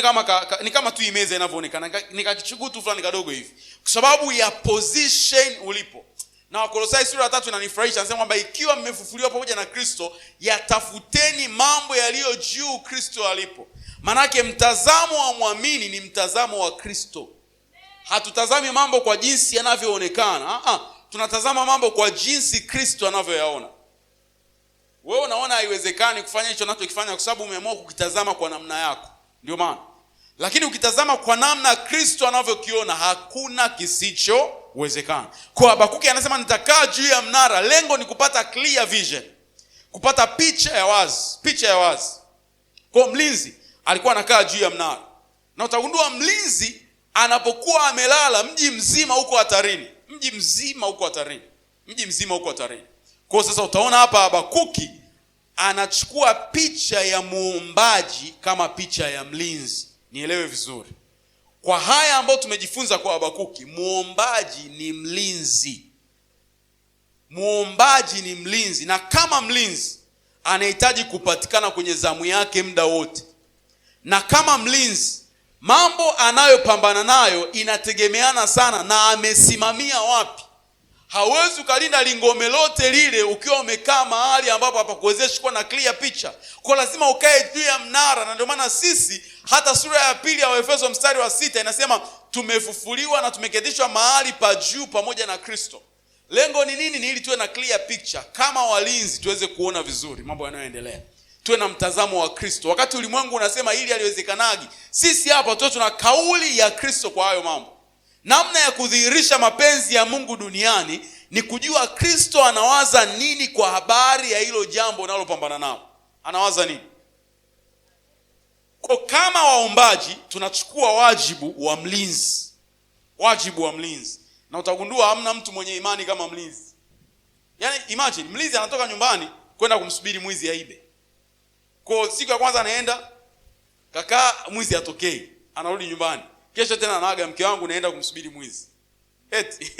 ni kama tu imeza inavyoonekana, nikakichugutu fulani kadogo hivi, kwa sababu ya position ulipo. Na Wakolosai sura ya 3 inanifurahisha, anasema kwamba ikiwa mmefufuliwa pamoja na Kristo, yatafuteni mambo yaliyo juu Kristo alipo. Manake mtazamo wa muamini ni mtazamo wa Kristo. Hatutazami mambo kwa jinsi yanavyoonekana. Tunatazama mambo kwa jinsi Kristo anavyoyaona. Wewe unaona haiwezekani kufanya hicho unachokifanya kwa sababu umeamua kukitazama kwa namna yako. Ndio maana. Lakini ukitazama kwa namna Kristo anavyokiona, hakuna kisichowezekana. Kwa Habakuki anasema nitakaa juu ya mnara, lengo ni kupata clear vision. Kupata picha ya wazi. Kwa mlinzi alikuwa anakaa juu ya mnara. Na utagundua mlinzi anapokuwa amelala, mji mzima uko hatarini. Mji mzima uko hatarini. Kwa sasa utaona hapa Habakuki anachukua picha ya muombaji kama picha ya mlinzi. Nielewe vizuri. Kwa haya ambayo tumejifunza kwa Habakuki, muombaji ni mlinzi. Na kama mlinzi anahitaji kupatikana kwenye zamu yake muda wote. Na kama mlinzi, mambo anayopambana nayo inategemeana sana na amesimamia wapi. Hauwezi ukalinda lingome lote lile ukiwa umekaa mahali ambapo hapakuwezeshi kuwa na clear picture. Kwa lazima ukae juu ya mnara. Na ndio maana sisi hata sura ya 2 ya Waefeso mstari wa 6 inasema tumefufuliwa na tumeketishwa mahali pa juu pamoja na Kristo. Lengo ni nini? Ni ili tuwe na clear picture. Kama walinzi tuweze kuona vizuri mambo yanayoendelea. Tuwe na mtazamo wa Kristo. Wakati ulimwengu unasema hili haliwezekanagi, sisi hapa tuna kauli ya Kristo kwa hayo mambo. Namna ya kudhihirisha mapenzi ya Mungu duniani ni kujua Kristo anawaza nini kwa habari ya hilo jambo unalopambana nao. Anawaza nini? Kwa kama waombaji tunachukua wajibu wa mlinzi. Na utagundua hamna mtu mwenye imani kama mlinzi. Yaani imagine mlinzi anatoka nyumbani kwenda kumsubiri mwizi aibe. Kwa siku ya kwanza anaenda, kaka mwizi atokei, anarudi nyumbani. Kesho tena anaaga, mke wangu naenda kumsubiri mwizi. Eti.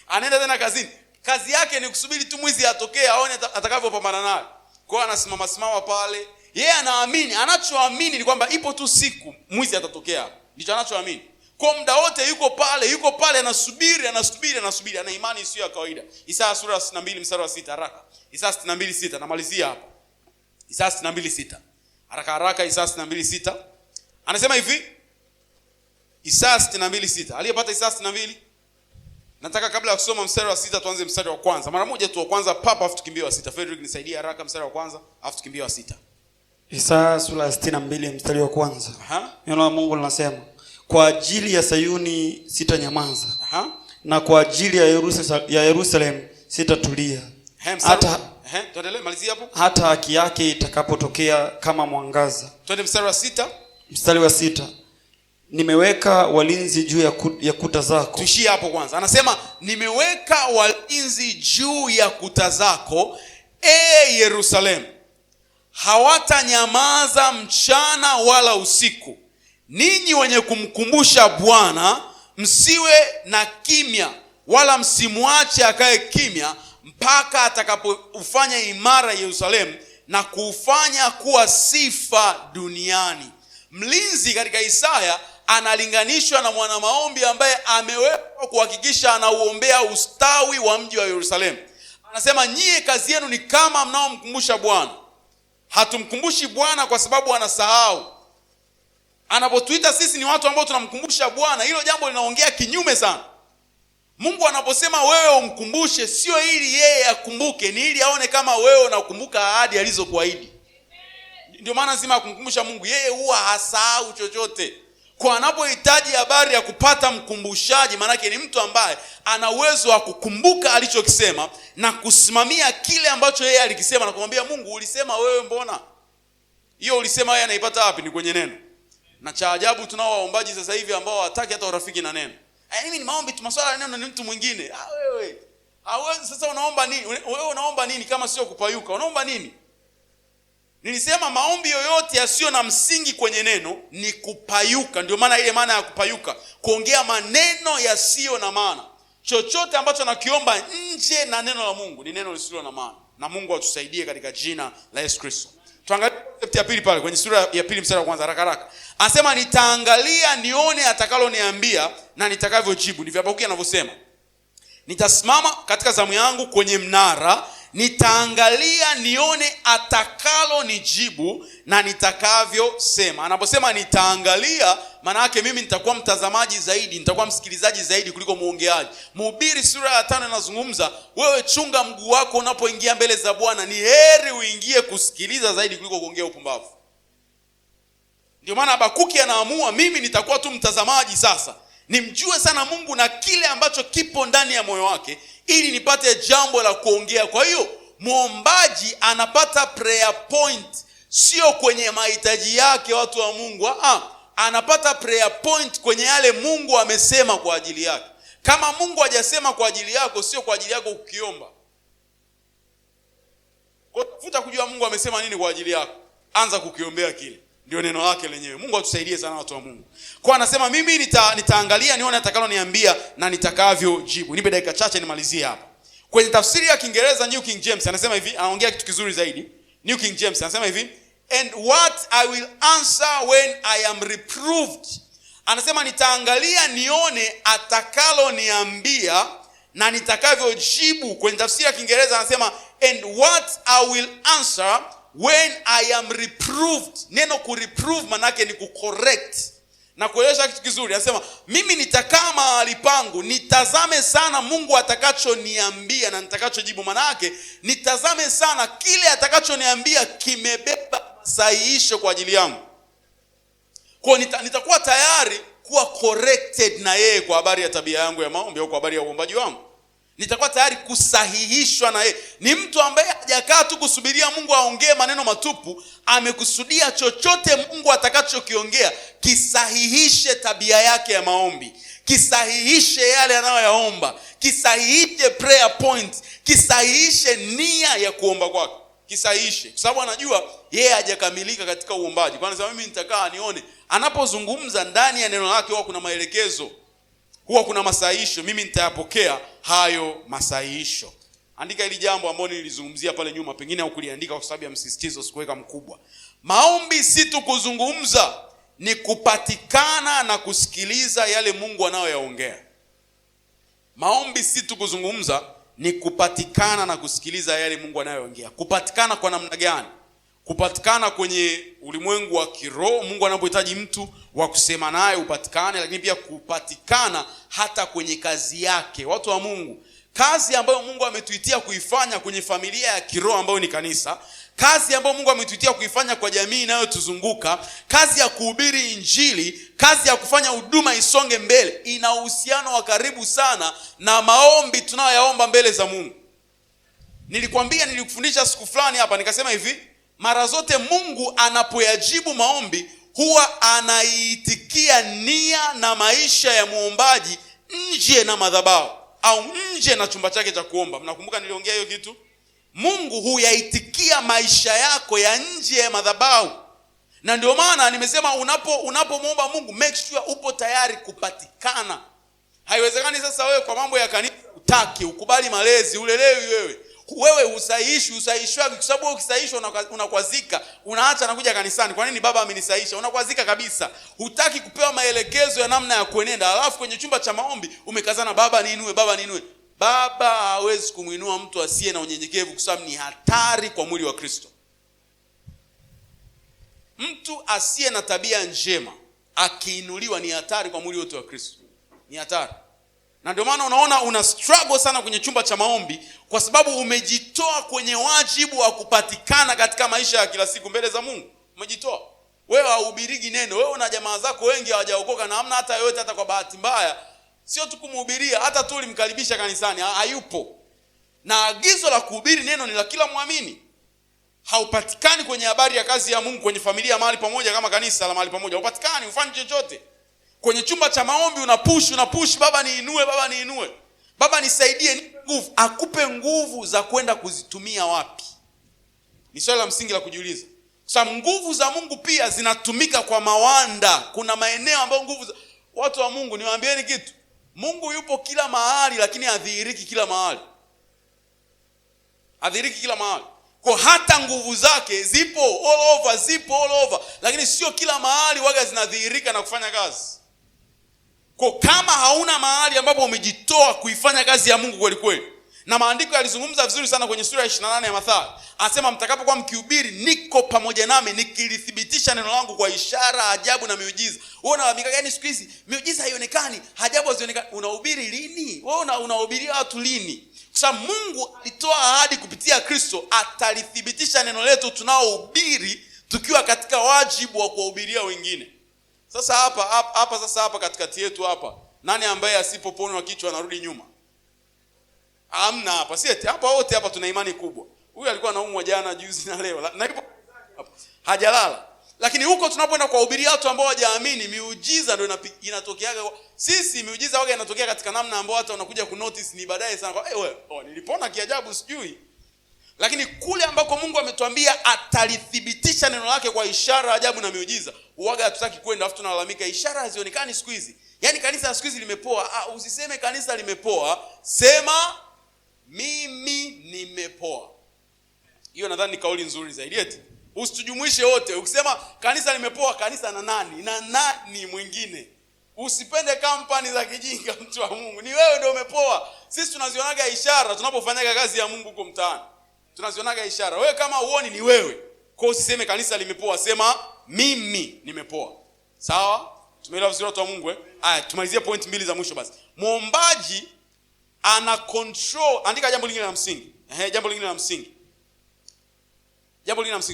Anaenda tena kazini. Kazi yake ni kusubiri tu mwizi atokee aone atakavyopambana naye. Kwa anasimama pale. Yeye anachoamini ni kwamba ipo tu siku mwizi atatokea. Ndicho anachoamini. Kwa muda wote yuko pale anasubiri. Ana imani isiyo ya kawaida. Isaya sura ya 62 mstari wa 6 haraka. Isaya 62:6 namalizia hapo. Isaya 62:6. Haraka Isaya 62:6. Anasema hivi. Isaya 62:6. Aliyepata Isaya 62? Nataka kabla ya kusoma mstari wa 6 tuanze mstari wa kwanza. Mara moja tu wa kwanza papa afu tukimbie wa 6. Frederick nisaidie haraka mstari wa kwanza afu tukimbie wa 6. Isaya sura ya 62 mstari wa kwanza. Neno la Mungu linasema, kwa ajili ya Sayuni sitanyamaza. Na kwa ajili ya Yerusalemu sitatulia. Tuendelee, malizia hapo. Hata haki yake itakapotokea kama mwangaza. Twende mstari wa 6. Mstari wa 6. Nimeweka walinzi juu ya kuta zako. Tuishie hapo kwanza. Anasema nimeweka walinzi juu ya kuta zako, Yerusalemu. Hawatanyamaza mchana wala usiku. Ninyi wenye kumkumbusha Bwana, msiwe na kimya wala msimwache akae kimya mpaka atakapofanya imara Yerusalemu na kufanya kuwa sifa duniani. Mlinzi katika Isaya analinganishwa na mwana maombi ambaye amewekwa kuhakikisha anauombea ustawi wa mji wa Yerusalemu. Anasema nyie kazi yenu ni kama mnaomkumbusha Bwana. Hatumkumbushi Bwana kwa sababu anasahau. Anapotuita sisi ni watu ambao tunamkumbusha Bwana, hilo jambo linaongea kinyume sana. Mungu anaposema wewe umkumbushe, sio ili yeye akumbuke, ni ili aone kama wewe unakumbuka ahadi alizokuahidi. Ndio maana lazima kumkumbusha Mungu, yeye huwa hasahau chochote. Kwa anapohitaji habari ya kupata mkumbushaji, maanake ni mtu ambaye ana uwezo wa kukumbuka alichokisema na kusimamia kile ambacho yeye alikisema na kumwambia Mungu, ulisema wewe, mbona hiyo ulisema wewe anaipata wapi? Ni kwenye neno. Na cha ajabu tunao waombaji sasa hivi ambao hawataki hata urafiki na neno. Mimi ni maombi tu, masuala ya neno ni mtu mwingine. Wewe hawezi. Sasa unaomba nini? Wewe unaomba nini kama sio kupayuka? Unaomba nini? Nilisema maombi yoyote yasiyo na msingi kwenye neno ni kupayuka. Ndio maana ile maana ya kupayuka, kuongea maneno yasiyo na maana. Chochote ambacho nakiomba nje na neno la Mungu ni neno lisilo na maana. Na Mungu atusaidie katika jina la Yesu Kristo. Tuangalie concept ya pili pale kwenye sura ya pili mstari wa kwanza haraka haraka. Anasema nitaangalia nione atakaloniambia na nitakavyojibu. Ndivyo Habakuki anavyosema. Nitasimama katika zamu yangu kwenye mnara, nitaangalia nione atakalonijibu na nitakavyosema. Anaposema nitaangalia, maana yake mimi nitakuwa mtazamaji zaidi, nitakuwa msikilizaji zaidi kuliko muongeaji. Mhubiri sura ya 5 inazungumza, wewe chunga mguu wako unapoingia mbele za Bwana, ni heri uingie kusikiliza zaidi kuliko kuongea upumbavu. Ndio maana Habakuki anaamua, mimi nitakuwa tu mtazamaji sasa, nimjue sana Mungu na kile ambacho kipo ndani ya moyo wake, ili nipate jambo la kuongea. Kwa hiyo muombaji anapata prayer point sio kwenye mahitaji yake, watu wa Mungu. Anapata prayer point kwenye yale Mungu amesema kwa ajili yake. Kama Mungu hajasema kwa ajili yako, sio kwa ajili yako kukiomba. Kwa tafuta kujua Mungu amesema nini kwa ajili yako, anza kukiombea kile. Ndio neno lake lenyewe. Mungu atusaidie sana watu wa Mungu. Kwa anasema mimi nitaangalia nione atakaloniambia na nitakavyojibu. Nipe dakika chache nimalizie hapa. Kwenye tafsiri ya Kiingereza New King James anasema hivi, anaongea kitu kizuri zaidi. New King James anasema hivi, and what I will answer when I am reproved. Anasema nitaangalia nione atakaloniambia na nitakavyojibu. Kwenye tafsiri ya Kiingereza anasema and what I will answer when I am reproved. Neno kureprove manake ni kucorrect na kueleza kitu kizuri. Anasema mimi nitakaa mahali pangu, nitazame sana Mungu atakachoniambia na nitakachojibu. Manake nitazame sana kile atakachoniambia kimebeba sahihisho kwa ajili yangu. Kwa nitakuwa tayari kuwa corrected na yeye kwa habari ya tabia yangu ya maombi au kwa habari ya uombaji wangu. Nitakuwa tayari kusahihishwa na yeye. Ni mtu ambaye hajakaa tu kusubiria Mungu aongee maneno matupu, amekusudia chochote Mungu atakachokiongea kisahihishe tabia yake ya maombi, kisahihishe yale anayoyaomba, kisahihishe prayer point, kisahihishe nia ya kuomba kwake, kisahihishe. Kwa sababu anajua yeye hajakamilika katika uombaji. Kwa sababu mimi nitakaa nione. Anapozungumza ndani ya neno lake huwa kuna maelekezo, huwa kuna masahihisho. Mimi nitayapokea hayo masahihisho. Andika hili jambo ambalo nilizungumzia pale nyuma, pengine hukuliandika kwa sababu ya msisitizo sikuweka mkubwa. Maombi si tu kuzungumza, ni kupatikana na kusikiliza yale Mungu anayoyaongea. Maombi si tu kuzungumza, ni kupatikana na kusikiliza yale Mungu anayoongea. Kupatikana kwa namna gani? Kupatikana kwenye ulimwengu wa kiroho, Mungu anapohitaji mtu wa kusema naye upatikane, lakini pia kupatikana hata kwenye kazi yake. Watu wa Mungu, kazi ambayo Mungu ametuitia kuifanya kwenye familia ya kiroho ambayo ni kanisa, kazi ambayo Mungu ametuitia kuifanya kwa jamii inayotuzunguka, kazi ya kuhubiri Injili, kazi ya kufanya huduma isonge mbele, ina uhusiano wa karibu sana na maombi tunayoyaomba mbele za Mungu. Nilikufundisha siku fulani hapa nikasema hivi, mara zote Mungu anapoyajibu maombi huwa anaiitikia nia na maisha ya muombaji nje na madhabahu au nje na chumba chake cha kuomba. Mnakumbuka niliongea hiyo kitu? Mungu huyaitikia maisha yako ya nje ya madhabahu. Na ndio maana nimesema unapomwomba Mungu make sure upo tayari kupatikana. Haiwezekani sasa wewe kwa mambo ya kanisa utaki, ukubali malezi, ulelewi wewe usahihishwa kwa sababu ukisahihishwa unakwazika, unaacha na kuja kanisani. Kwa nini? Baba amenisahihisha. Unakwazika kabisa. Hutaki kupewa maelekezo ya namna ya kuenenda. Alafu kwenye chumba cha maombi umekazana, baba niinue, baba niinue. Baba hawezi kumuinua mtu asiye na unyenyekevu, kwa sababu ni hatari kwa mwili wa Kristo. Mtu asiye na tabia njema akiinuliwa ni hatari kwa mwili wote wa Kristo. Ni hatari. Na ndio maana unaona una struggle sana kwenye chumba cha maombi, kwa sababu umejitoa kwenye wajibu wa kupatikana katika maisha ya kila siku mbele za Mungu. wewe hauhubiriki neno. Wewe una jamaa zako wengi hawajaokoka na hamna hata yote, hata kwa bahati mbaya sio tu kumhubiria, hata tu ulimkaribisha kanisani, hayupo. Na agizo la kuhubiri neno ni la kila muamini. Haupatikani kwenye habari ya kazi ya Mungu kwenye familia mahali pamoja kama kanisa la mahali pamoja. Haupatikani, ufanye chochote. Kwenye chumba cha maombi unapush, baba niinue, baba nisaidie, nipe nguvu. Akupe nguvu za kwenda kuzitumia wapi? Ni swali la msingi la kujiuliza. Sababu nguvu za Mungu pia zinatumika kwa mawanda. Kuna maeneo ambayo watu wa Mungu, niwaambieni kitu, Mungu yupo kila mahali lakini hadhihiriki kila mahali. Hadhihiriki kila mahali. Kwa hata nguvu zake zipo all over, lakini sio kila mahali waga zinadhihirika na kufanya kazi. Kwa kama hauna mahali ambapo umejitoa kuifanya kazi ya Mungu kweli kweli. Na maandiko yalizungumza vizuri sana kwenye sura ya 28 ya Mathayo. Anasema mtakapokuwa mkihubiri, niko pamoja nami nikilithibitisha neno langu kwa ishara, ajabu na miujiza. Wewe unawaambia gani siku hizi? Miujiza haionekani, ajabu hazionekani. Unahubiri lini? Wewe unahubiria watu lini? Kwa sababu Mungu alitoa ahadi kupitia Kristo atalithibitisha neno letu tunaohubiri tukiwa katika wajibu wa kuwahubiria wengine. Sasa hapa katikati yetu hapa, nani ambaye asipoponwa kichwa anarudi nyuma? Hamna hapa. Si eti hapa wote hapa tuna imani kubwa. Huyu alikuwa anaumwa jana, juzi na leo. Na yupo hapa. Hajalala. Lakini huko tunapoenda kuwahubiria watu ambao hawajaamini, miujiza ndio inatokeaga. Sisi miujiza waga inatokea katika namna ambayo watu wanakuja kunotice ni baadaye sana. Kwa wewe, nilipona kiajabu sijui. Lakini kule ambako Mungu ametuambia atalithibitisha neno lake kwa ishara, ajabu na miujiza, waga hatutaki kwenda, afu tunalalamika ishara hazionekani siku hizi. Yaani kanisa siku hizi limepoa. Usiseme kanisa limepoa, sema mimi nimepoa. Hiyo nadhani ni kauli nzuri zaidi eti. Usitujumuishe wote. Ukisema kanisa limepoa, kanisa na nani? Na nani mwingine? Usipende kampani za kijinga, mtu wa Mungu. Ni wewe ndio umepoa. Sisi tunazionaga ishara tunapofanyaga kazi ya Mungu huko mtaani. Tunazionaga ishara. Wewe kama uoni ni wewe. Kwa hiyo usiseme kanisa limepoa, sema mimi nimepoa. Sawa? Tumeelewa vizuri watu wa Mungu Haya, tumalizie point mbili za mwisho basi. Muombaji ana control. Andika jambo lingine la msingi. Jambo lingine la msingi.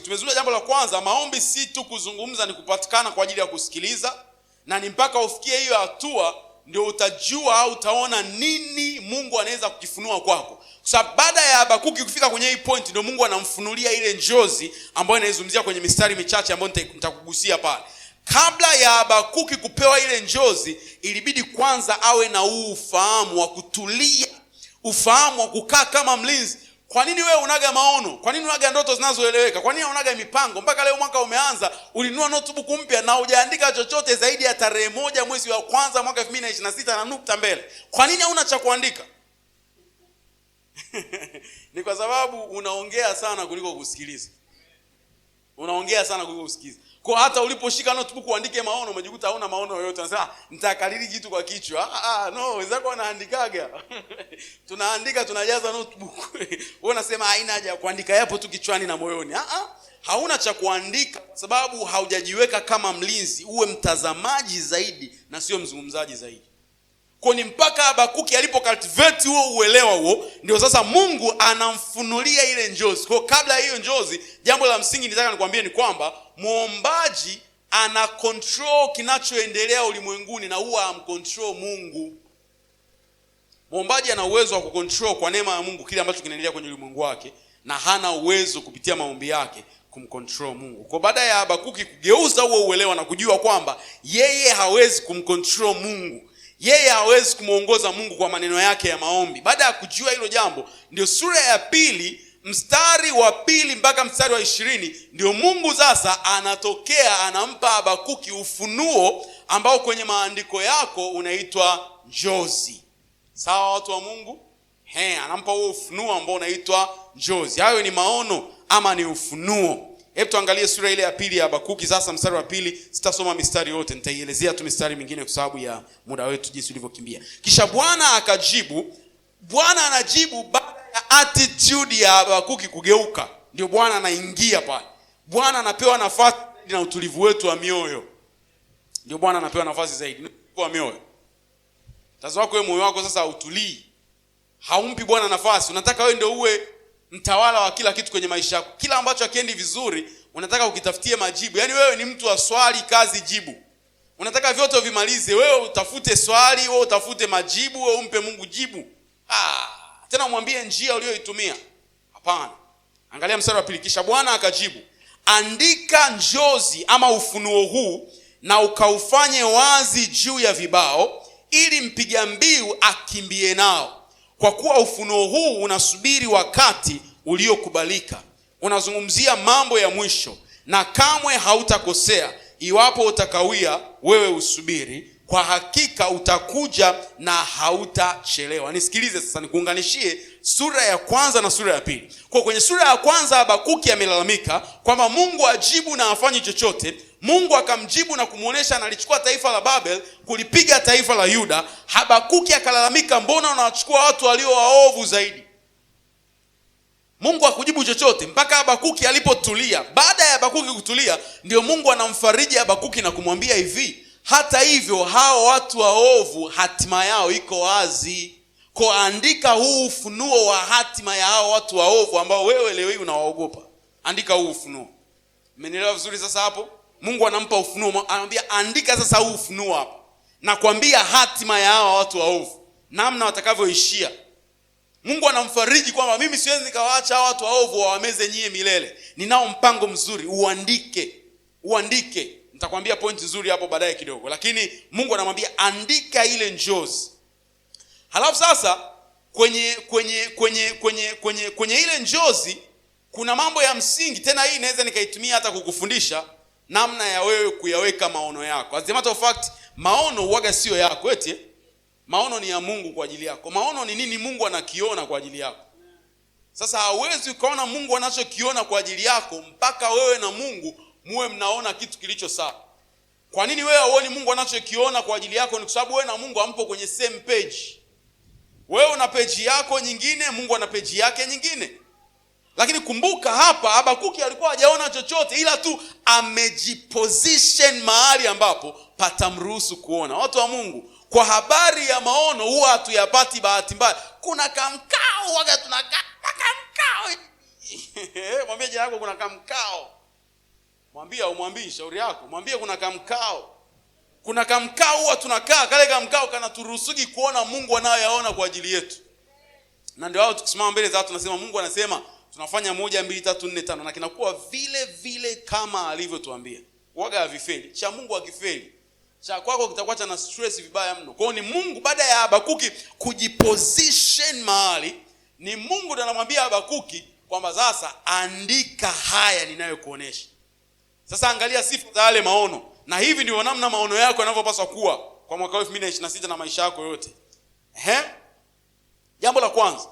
Tumezuia jambo la kwanza, maombi si tu kuzungumza, ni kupatikana kwa ajili ya kusikiliza. Na ni mpaka ufikie hiyo hatua ndio utajua au utaona nini Mungu anaweza kukifunua kwako. Kwa sababu baada ya Habakuki kufika kwenye hii point ndio Mungu anamfunulia ile njozi ambayo inaizungumzia kwenye mistari michache ambayo nitakugusia pale. Kabla ya Habakuki kupewa ile njozi, ilibidi kwanza awe na ufahamu wa kutulia, ufahamu wa kukaa kama mlinzi. Kwa nini wewe unaga maono? Kwa nini unaga ndoto zinazoeleweka? Kwa nini unaga mipango? Mpaka leo mwaka umeanza, ulinunua notebook mpya na hujaandika chochote zaidi ya tarehe 1 mwezi wa kwanza mwaka 2026 na nukta mbele. Kwa nini huna cha kuandika? Ni kwa sababu unaongea sana kuliko kusikiliza. Kwa hata uliposhika notebook uandike maono, umejikuta hauna maono yoyote. Unasema nitakariri kitu kwa kichwa. No, wenzako wanaandikaga. Tunaandika, tunajaza notebook. Wewe unasema haina haja ya kuandika, yapo tu kichwani na moyoni. Hauna cha kuandika kwa sababu haujajiweka kama mlinzi, uwe mtazamaji zaidi na sio mzungumzaji zaidi. Kwa ni mpaka Habakuki alipocultivate huo uelewa huo, ndio sasa Mungu anamfunulia ile njozi. Kwa kabla ya hiyo njozi, jambo la msingi nitaka nikwambie ni kwamba muombaji ana control kinachoendelea ulimwenguni na huwa amcontrol Mungu. Muombaji ana uwezo wa kucontrol kwa neema ya Mungu kile ambacho kinaendelea kwenye ulimwengu wake, na hana uwezo kupitia maombi yake kumcontrol Mungu. Kwa baada ya Habakuki kugeuza huo uelewa na kujua kwamba yeye hawezi kumcontrol Mungu, yeye hawezi kumuongoza Mungu kwa maneno yake ya maombi. Baada ya kujua hilo jambo, ndio sura ya 2 mstari wa 2 mpaka mstari wa 20 ndio Mungu sasa anatokea, anampa Habakuki ufunuo ambao kwenye maandiko yako unaitwa njozi. Sawa watu wa Mungu? Anampa huo ufunuo ambao unaitwa njozi. Hayo ni maono ama ni ufunuo. Hebu tuangalie sura ile ya 2 ya Habakuki sasa mstari wa 2. Sitasoma mistari yote, nitaielezea tu mistari mingine kwa sababu ya muda wetu jinsi ulivyokimbia. Kisha Bwana akajibu. Bwana anajibu baada ya attitude ya Habakuki kugeuka. Ndio Bwana anaingia pale. Bwana anapewa nafasi na utulivu wetu wa mioyo. Ndio Bwana anapewa nafasi zaidi kwa mioyo. Tazama wako wewe, moyo wako sasa utulii. Haumpi Bwana nafasi. Unataka wewe ndio uwe mtawala wa kila kitu kwenye maisha yako. Kila ambacho hakiendi vizuri, unataka ukitafutie majibu. Yaani wewe ni mtu wa swali kazi jibu. Unataka vyote vimalize, wewe utafute swali, wewe utafute majibu, wewe umpe Mungu jibu. Tena umwambie njia uliyoitumia. Hapana. Angalia mstari wa 2, kisha Bwana akajibu, andika njozi ama ufunuo huu na ukaufanye wazi juu ya vibao, ili mpiga mbiu akimbie nao. Kwa kuwa ufunuo huu unasubiri wakati uliokubalika. Unazungumzia mambo ya mwisho, na kamwe hautakosea. Iwapo utakawia, wewe usubiri, kwa hakika utakuja na hautachelewa. Nisikilize sasa, nikuunganishie sura ya kwanza na sura ya pili. Kwa kwenye sura ya kwanza Habakuki amelalamika kwamba Mungu ajibu na afanye chochote. Mungu akamjibu na kumuonesha analichukua taifa la Babel kulipiga taifa la Yuda. Habakuki akalalamika, mbona unawachukua watu walio waovu zaidi? Mungu hakujibu chochote mpaka Habakuki alipotulia. Baada ya Habakuki kutulia, ndio Mungu anamfariji Habakuki na kumwambia hivi, hata hivyo hao watu waovu hatima yao iko wazi. Kwa andika huu ufunuo wa hatima ya hao watu waovu ambao wewe leo hii unawaogopa. Andika huu ufunuo. Umenielewa vizuri sasa hapo? Mungu anampa ufunuo, anamwambia andika sasa huu ufunuo hapa. Na kuambia hatima ya hao watu waovu, namna watakavyoishia. Mungu anamfariji kwamba mimi siwezi nikawaacha hao watu waovu wawameze nyie milele. Ninao mpango mzuri, uandike. Nitakwambia point nzuri hapo baadaye kidogo. Lakini Mungu anamwambia andika ile njozi. Halafu sasa kwenye ile njozi kuna mambo ya msingi. Tena hii inaweza nikaitumia hata kukufundisha namna ya wewe kuyaweka maono yako. As a matter of fact, maono huaga sio yako eti. Maono ni ya Mungu kwa ajili yako. Maono ni nini Mungu anakiona kwa ajili yako. Sasa hauwezi ukaona Mungu anachokiona kwa ajili yako mpaka wewe na Mungu muwe mnaona kitu kilicho sawa. Kwa nini wewe huoni Mungu anachokiona kwa ajili yako? Ni kwa sababu wewe na Mungu hampo kwenye same page. Wewe una page yako nyingine, Mungu ana page yake nyingine. Lakini kumbuka hapa Habakuki alikuwa hajaona chochote, ila tu amejiposition mahali ambapo patamruhusu kuona. Watu wa Mungu, kwa habari ya maono huwa hatuyapati bahati mbaya. Kuna kamkao waga tunakaa kamkao. Mwambie jirani yako kuna kamkao. Mwambie au mwambie shauri yako, mwambie kuna kamkao. Kuna kamkao huwa tunakaa, kale kamkao kanaturuhusugi kuona Mungu anayoyaona kwa ajili yetu. Na ndio hao tukisimama mbele za watu tunasema Mungu anasema tunafanya 1 2 3 4 5 na kinakuwa vile vile kama alivyotuambia. Waga havifeli. Cha Mungu hakifeli. Cha kwako kitakuwa cha na stress vibaya mno. Kwa hiyo ni Mungu baada ya Habakuki kujiposition mahali, ni Mungu ndiye anamwambia Habakuki kwamba sasa andika haya ninayokuonesha. Sasa angalia sifa za yale maono. Na hivi ndio namna maono yako yanavyopaswa kuwa kwa mwaka 2026 na maisha yako yote. Jambo la kwanza,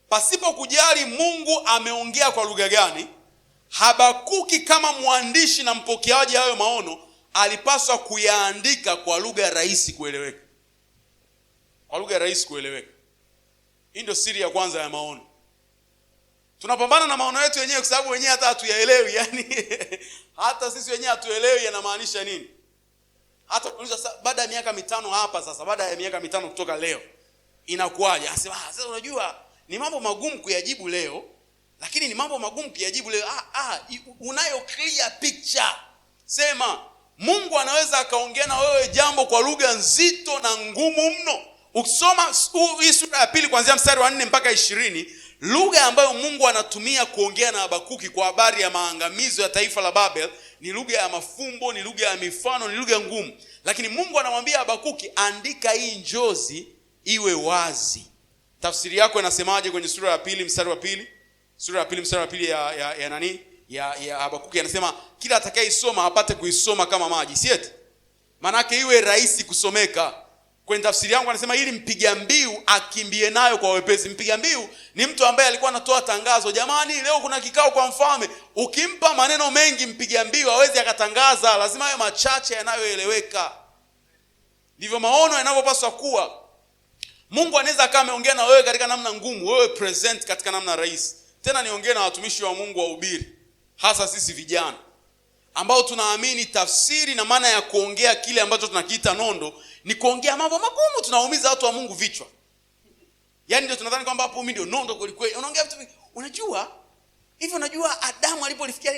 pasipo kujali Mungu ameongea kwa lugha gani, Habakuki kama mwandishi na mpokeaji hayo maono alipaswa kuyaandika kwa lugha rahisi kueleweka. Kwa lugha rahisi kueleweka. Hii ndio siri ya kwanza ya maono. Tunapambana na maono yetu wenyewe kwa sababu wenyewe hata hatuyaelewi, yani hata sisi wenyewe hatuelewi yanamaanisha nini. Hata kuuliza baada ya miaka 5 hapa sasa, baada ya miaka 5 kutoka leo inakuwaje? Anasema sasa unajua ni mambo magumu kuyajibu leo, lakini ni mambo magumu kuyajibu leo. Unayo clear picture. Sema Mungu anaweza akaongea na wewe jambo kwa lugha nzito na ngumu mno. Ukisoma hii sura ya pili kuanzia mstari wa 4 mpaka 20, lugha ambayo Mungu anatumia kuongea na Habakuki kwa habari ya maangamizo ya taifa la Babel ni lugha ya mafumbo, ni lugha ya mifano, ni lugha ngumu. Lakini Mungu anamwambia Habakuki, andika hii njozi iwe wazi. Tafsiri yako inasemaje kwenye sura ya pili mstari wa 2? Sura ya pili mstari wa 2 ya nani? Ya Habakuki anasema kila atakayeisoma apate kuisoma kama maji. Si eti? Maana yake iwe rahisi kusomeka. Kwenye tafsiri yangu anasema ili mpiga mbiu akimbie nayo kwa wepesi. Mpiga mbiu ni mtu ambaye alikuwa anatoa tangazo, jamani leo kuna kikao kwa mfalme. Ukimpa maneno mengi mpiga mbiu hawezi akatangaza, lazima hayo machache yanayoeleweka. Ndivyo maono yanavyopaswa kuwa. Mungu anaweza kama ameongea na wewe katika namna ngumu, wewe present katika namna rahisi. Tena niongee na watumishi wa Mungu wahubiri, hasa sisi vijana ambao tunaamini tafsiri na maana ya kuongea kile ambacho tunakiita nondo ni kuongea mambo magumu. Tunaumiza watu wa Mungu vichwa. Yaani ndio tunadhani kwamba hapo mimi ndio nondo kweli kweli. Unaongea vitu unajua? Hivi unajua Adamu alipolifikia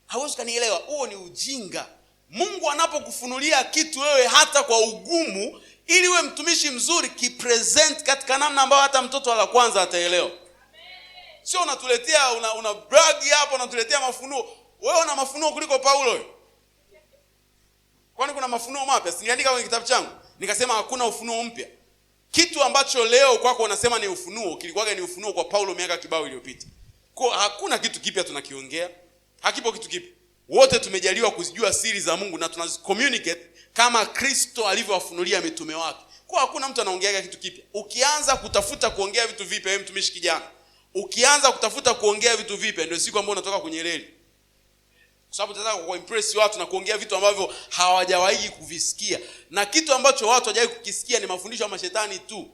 hauwezi kanielewa. Huo ni ujinga. Mungu anapokufunulia kitu wewe hata kwa ugumu, ili wewe mtumishi mzuri, kipresent katika namna ambayo hata mtoto wa kwanza ataelewa. Sio unatuletea una brag hapo, unatuletea mafunuo. Wewe una mafunuo kuliko Paulo. Kwani kuna mafunuo mapya? Siniandika kwenye kitabu changu nikasema hakuna ufunuo mpya. Kitu ambacho leo kwako unasema ni ufunuo, kilikuwa ni ufunuo kwa Paulo miaka kibao iliyopita. Kwa hakuna kitu kipya tunakiongea. Hakipo kitu kipya. Wote tumejaliwa kuzijua siri za Mungu na tunazicommunicate kama Kristo alivyowafunulia mitume wake. Kwa hakuna mtu anaongea kitu kipya. Ukianza kutafuta kuongea vitu vipya, wewe mtumishi kijana, ukianza kutafuta kuongea vitu vipya, ndio siku ambayo unatoka kwenye reli. Kwa sababu tunataka kuimpress watu na kuongea vitu ambavyo hawajawahi kuvisikia. Na kitu ambacho watu hawajawahi kukisikia ni mafundisho ya mashetani tu.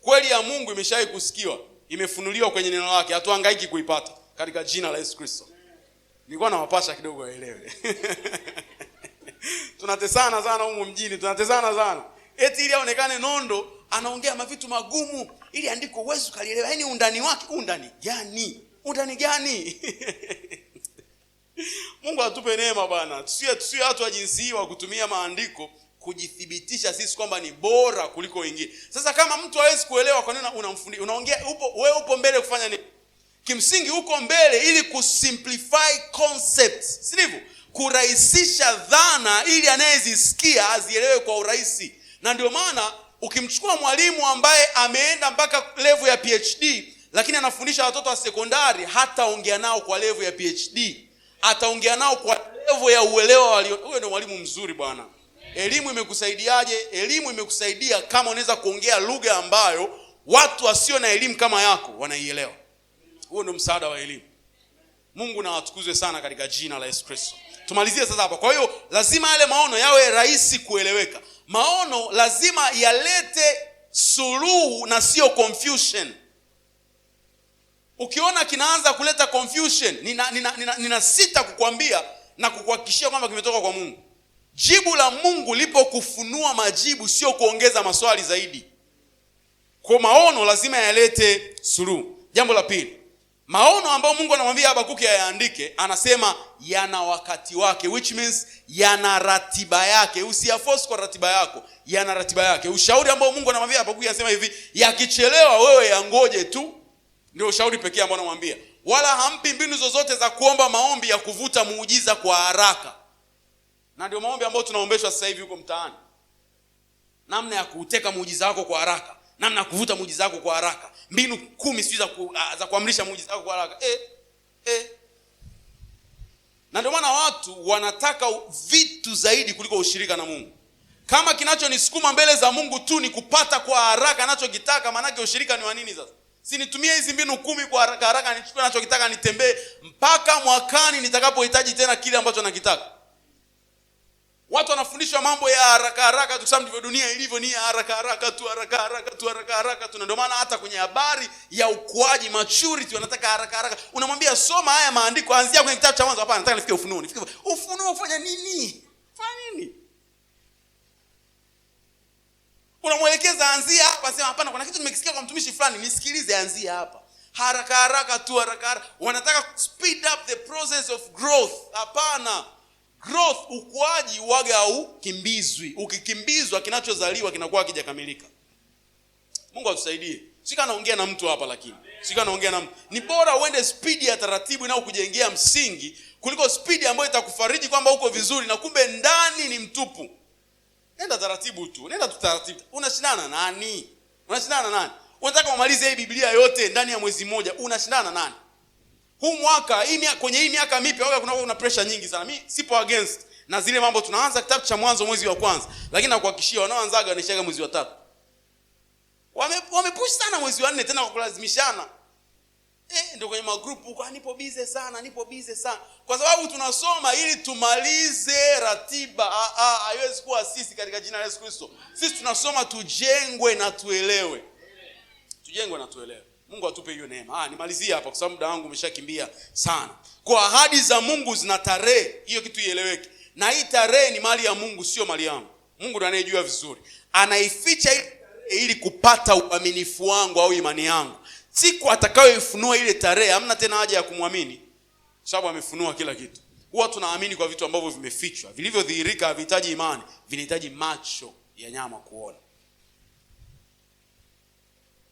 Kweli ya Mungu imeshawahi kusikiwa, imefunuliwa kwenye neno lake, hatuhangaiki kuipata katika jina la Yesu Kristo. Nilikuwa nawapasha kidogo waelewe. Tunatesana sana huko mjini, tunatesana sana. Eti ili aonekane nondo, anaongea mavitu magumu ili andiko uwezo kalielewa. Yaani undani wake, undani gani? Undani gani? Mungu atupe neema bwana. Tusiwe watu wa jinsi hii wa kutumia maandiko kujithibitisha sisi kwamba ni bora kuliko wengine. Sasa kama mtu hawezi kuelewa, kwa nini unamfundisha? Unaongea wewe upo mbele kufanya nini? Kimsingi uko mbele ili kusimplify concepts, si ndivyo? Kurahisisha dhana ili anayezisikia azielewe kwa urahisi. Na ndio maana ukimchukua mwalimu ambaye ameenda mpaka level ya PhD lakini anafundisha watoto wa sekondari, hata ongea nao kwa level ya PhD, ataongea nao kwa level ya uelewa walio. Huyo ndio mwalimu mzuri bwana. Elimu imekusaidiaje? Elimu imekusaidia kama unaweza kuongea lugha ambayo watu wasio na elimu kama yako wanaielewa. Huo ndio msaada wa elimu. Mungu na atukuzwe sana katika jina la Yesu Kristo. Tumalizie sasa hapa. Kwa hiyo lazima yale maono yawe rahisi kueleweka. Maono lazima yalete suluhu na sio confusion. Ukiona kinaanza kuleta confusion, nina sita kukwambia na kukuhakikishia kwamba kimetoka kwa Mungu. Jibu la Mungu lipo kufunua majibu, sio kuongeza maswali zaidi. Kwa maono lazima yalete suluhu. Jambo la pili, maono ambayo Mungu anamwambia Habakuki ayaandike, anasema yana wakati wake, which means yana ratiba yake. Usiyaforce kwa ratiba yako, yana ratiba yake. Ushauri ambao Mungu anamwambia Habakuki anasema hivi, yakichelewa wewe yangoje tu. Ndio ushauri pekee ambao anamwambia. Wala hampi mbinu zozote za kuomba maombi ya kuvuta muujiza kwa haraka. Na ndio maombi ambayo tunaombeshwa sasa hivi huko mtaani. Namna ya kuteka muujiza wako kwa haraka, namna ya kuvuta muujiza wako kwa haraka. Mbinu 10 sio za kuamrisha muujiza wako kwa haraka. Na ndio maana watu wanataka vitu zaidi kuliko ushirika na Mungu. Kama kinachonisukuma mbele za Mungu tu ni kupata kwa haraka anachokitaka, maana yake ushirika ni wa nini sasa? Si nitumie hizi mbinu 10 kwa haraka haraka, nichukue anachokitaka nitembee mpaka mwakani nitakapohitaji tena kile ambacho nakitaka. Watu wanafundishwa mambo ya haraka haraka tu, sababu ndivyo dunia ilivyo, ni haraka haraka tu, haraka haraka tu, haraka haraka tu. Ndio maana hata kwenye habari ya ukuaji, maturity, wanataka haraka haraka. Unamwambia soma haya maandiko, anzia kwenye kitabu cha Mwanzo. Hapana, nataka nifike Ufunuo. Ufunuo ufanya nini? Fanya nini? Unamwelekeza anzia hapa, sema hapana, kuna kitu nimekisikia kwa mtumishi fulani, nisikilize, anzia hapa. Haraka haraka tu, haraka haraka. Wanataka speed up the process of growth. Hapana. Growth, ukuaji uwaga au kimbizwi. Ukikimbizwa kinachozaliwa kinakuwa hakijakamilika. Mungu atusaidie. Sika naongea na mtu hapa lakini. Sika naongea na mtu. Ni bora uende speed ya taratibu na kujengea msingi kuliko speed ambayo itakufariji kwamba uko vizuri na kumbe ndani ni mtupu. Nenda taratibu tu. Nenda tu taratibu. Unashindana nani? Unashindana nani? Unataka umalize hii Biblia yote ndani ya mwezi mmoja. Unashindana nani? Huu mwaka, kwenye hii miaka mipya kuna pressure nyingi sana. Mimi sipo against na zile mambo. Tunaanza kitabu cha Mwanzo mwezi wa kwanza, lakini nakuhakikishia wanaoanzaga wanaishaga mwezi wa 3. Wamepush sana mwezi wa 4 tena kwa kulazimishana. Ndio kwenye magroup huko, nipo busy sana. Kwa sababu tunasoma ili tumalize ratiba. Haiwezi kuwa sisi katika jina la Yesu Kristo. Sisi tunasoma tujengwe na tuelewe. Tujengwe na tuelewe. Mungu atupe hiyo neema. Nimalizie hapa kwa sababu muda wangu umeshakimbia sana. Kwa ahadi za Mungu zina tarehe, hiyo kitu ieleweke. Na hii tarehe ni mali ya Mungu, sio mali yangu. Mungu ndiye anayejua vizuri. Anaificha ili kupata uaminifu wangu au imani yangu. Siku atakayoifunua ile tarehe, hamna tena haja ya kumwamini, sababu amefunua kila kitu. huwa tunaamini kwa vitu ambavyo vimefichwa. Vilivyodhihirika havihitaji imani, vinahitaji macho ya nyama kuona.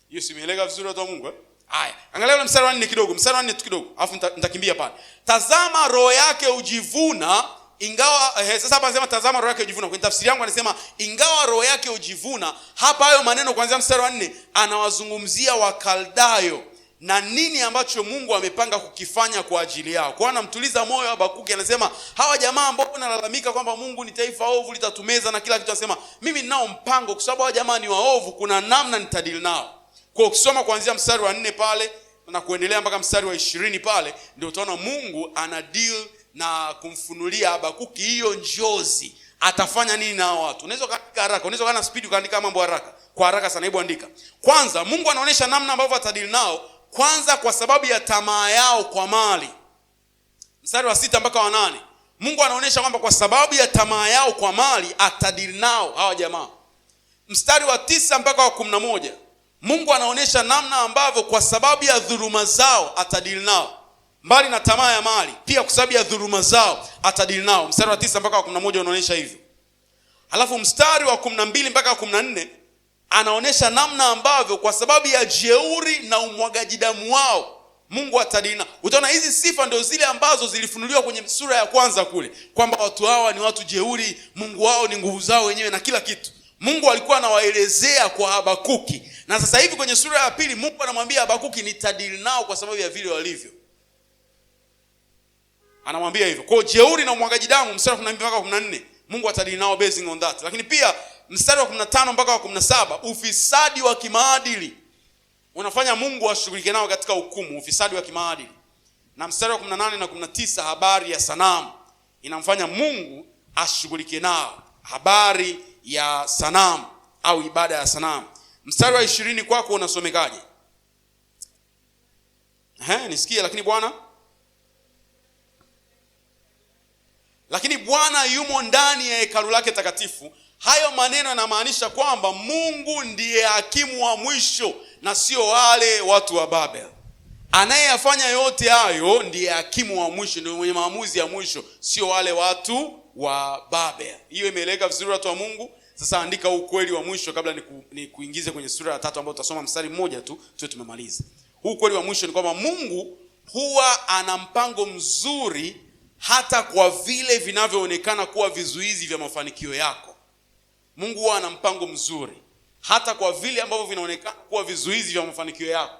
Hiyo simeeleka vizuri watu wa Mungu? Haya, angalia ule mstari wa 4 kidogo, mstari wa 4 tu kidogo, alafu nitakimbia pale. Tazama roho yake ujivuna, ingawa sasa hapa anasema tazama roho yake ujivuna. Kwenye tafsiri yangu anasema ingawa roho yake ujivuna. Hapa hayo maneno kuanzia mstari wa 4 anawazungumzia Wakaldayo na nini ambacho Mungu amepanga kukifanya kwa ajili yao. Kwa anamtuliza moyo Habakuki, anasema hawa jamaa ambao wanalalamika kwamba Mungu ni taifa ovu litatumeza na kila kitu, anasema mimi ninao mpango, kwa sababu hawa jamaa ni waovu, kuna namna nitadili nao. Kwa ukisoma kuanzia mstari wa 4 pale na kuendelea mpaka mstari wa 20 pale, ndio utaona Mungu ana deal na kumfunulia Habakuki hiyo njozi. Atafanya nini na watu? Unaweza kaandika haraka, unaweza kana speed ukaandika mambo haraka. Kwa haraka sana, hebu andika. Kwanza, Mungu anaonyesha namna ambavyo atadili nao. Kwanza, kwa sababu ya tamaa yao kwa mali. Mstari wa 6 mpaka wa 8. Mungu anaonyesha kwamba kwa sababu ya tamaa yao kwa mali atadili nao hawa jamaa. Mstari wa 9 mpaka wa 11. Mungu anaonyesha namna ambavyo kwa sababu ya dhuluma zao atadili nao. Mbali na tamaa ya mali, pia kwa sababu ya dhuluma zao atadili nao. Mstari wa 9 mpaka wa 11 unaonyesha hivyo. Halafu mstari wa 12 mpaka wa 14 anaonyesha namna ambavyo kwa sababu ya jeuri na umwagaji damu wao Mungu atadili nao. Utaona hizi sifa ndio zile ambazo zilifunuliwa kwenye sura ya kwanza kule, kwamba watu hawa ni watu jeuri, Mungu wao ni nguvu zao wenyewe na kila kitu. Mungu alikuwa anawaelezea kwa Habakuki. Na sasa hivi kwenye sura ya pili Mungu anamwambia Habakuki nitadili nao kwa sababu ya vile walivyo. Anamwambia hivyo. Kwa jeuri na umwagaji damu, mstari wa 12 mpaka 14, Mungu atadili nao basing on that. Lakini pia mstari wa 15 mpaka wa 17, ufisadi wa kimaadili unafanya Mungu ashughulike nao katika hukumu, ufisadi wa kimaadili. Na mstari wa 18 na 19, habari ya sanamu inamfanya Mungu ashughulike nao, habari ya sanamu au ibada ya sanamu. Mstari wa 20 kwako unasomekaje? Nisikie. Lakini Bwana yumo ndani ya hekalu lake takatifu. Hayo maneno yanamaanisha kwamba Mungu ndiye hakimu wa mwisho na sio wale watu wa Babel. Anayeyafanya yote hayo ndiye hakimu wa mwisho, ndio mwenye maamuzi ya mwisho, sio wale watu wa Babel. Hiyo imeeleweka vizuri watu wa Mungu? Sasa andika ukweli wa mwisho kabla ni kuingize kwenye sura ya 3 ambayo tutasoma mstari mmoja tu tumemaliza. Huu ukweli wa mwisho ni kwamba Mungu huwa ana mpango mzuri hata kwa vile vinavyoonekana kuwa vizuizi vya mafanikio yako. Mungu huwa ana mpango mzuri hata kwa vile ambavyo vinaonekana kuwa vizuizi vya mafanikio yako.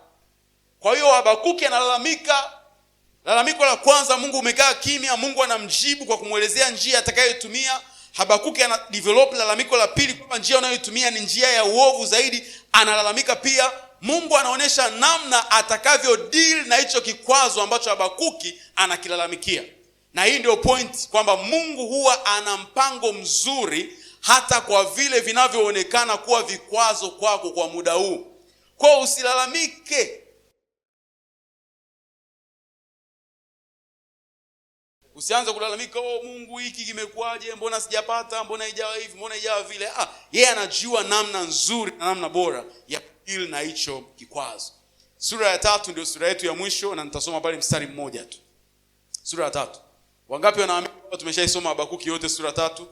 Kwa hiyo Habakuki analalamika, lalamiko la kwanza, Mungu umekaa kimya. Mungu anamjibu kwa kumwelezea njia atakayotumia. Habakuki ana develop lalamiko la pili kwamba njia anayotumia ni njia ya uovu zaidi. Analalamika pia, Mungu anaonyesha namna atakavyo deal na hicho kikwazo ambacho Habakuki anakilalamikia. Na hii ndio point kwamba Mungu huwa ana mpango mzuri hata kwa vile vinavyoonekana kuwa vikwazo kwako kwa muda huu. Kwa usilalamike. Usianze kulalamika, Mungu hiki kimekuaje, mbona sijapata, mbona haijawa hivi, mbona haijawa vile. Yeye anajua namna nzuri na namna bora ya kudeal na hicho kikwazo. Sura ya 3 ndio sura yetu ya mwisho na nitasoma pale mstari mmoja tu. Sura ya 3. Wangapi wanaamini kwamba tumeshaisoma Habakuki yote sura 3?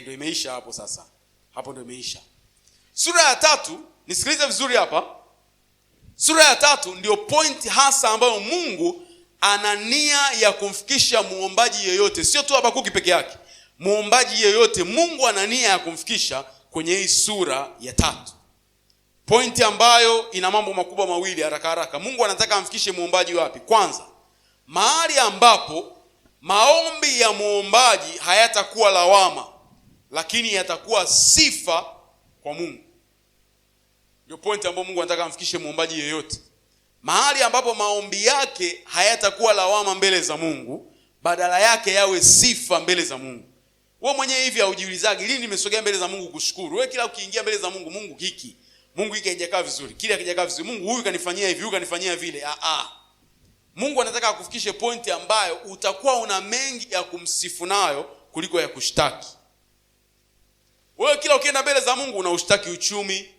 Ndio imeisha hapo sasa. Hapo ndio imeisha. Sura ya 3, nisikilize vizuri hapa. Sura ya 3 ndio point hasa ambayo Mungu ana nia ya kumfikisha muombaji yeyote, sio tu Habakuki peke yake. Muombaji yeyote Mungu ana nia ya kumfikisha kwenye hii sura ya 3. Point ambayo ina mambo makubwa mawili haraka haraka. Mungu anataka amfikishe muombaji wapi? Kwanza, mahali ambapo maombi ya muombaji hayatakuwa lawama, lakini yatakuwa sifa kwa Mungu. Ndio point ambayo Mungu anataka amfikishe muombaji yeyote. Mahali ambapo maombi yake hayatakuwa lawama mbele za Mungu, badala yake yawe sifa mbele za Mungu. Wewe mwenyewe hivi haujiulizagi, lini nimesogea mbele za Mungu kushukuru? Wewe kila ukiingia mbele za Mungu, Mungu hiki haijakaa vizuri, kile hakijakaa vizuri, Mungu huyu kanifanyia hivi, huyu kanifanyia vile. Mungu anataka akufikishe pointi ambayo utakuwa una mengi ya kumsifu nayo kuliko ya kushtaki. Wewe kila ukienda mbele za Mungu unaushtaki uchumi,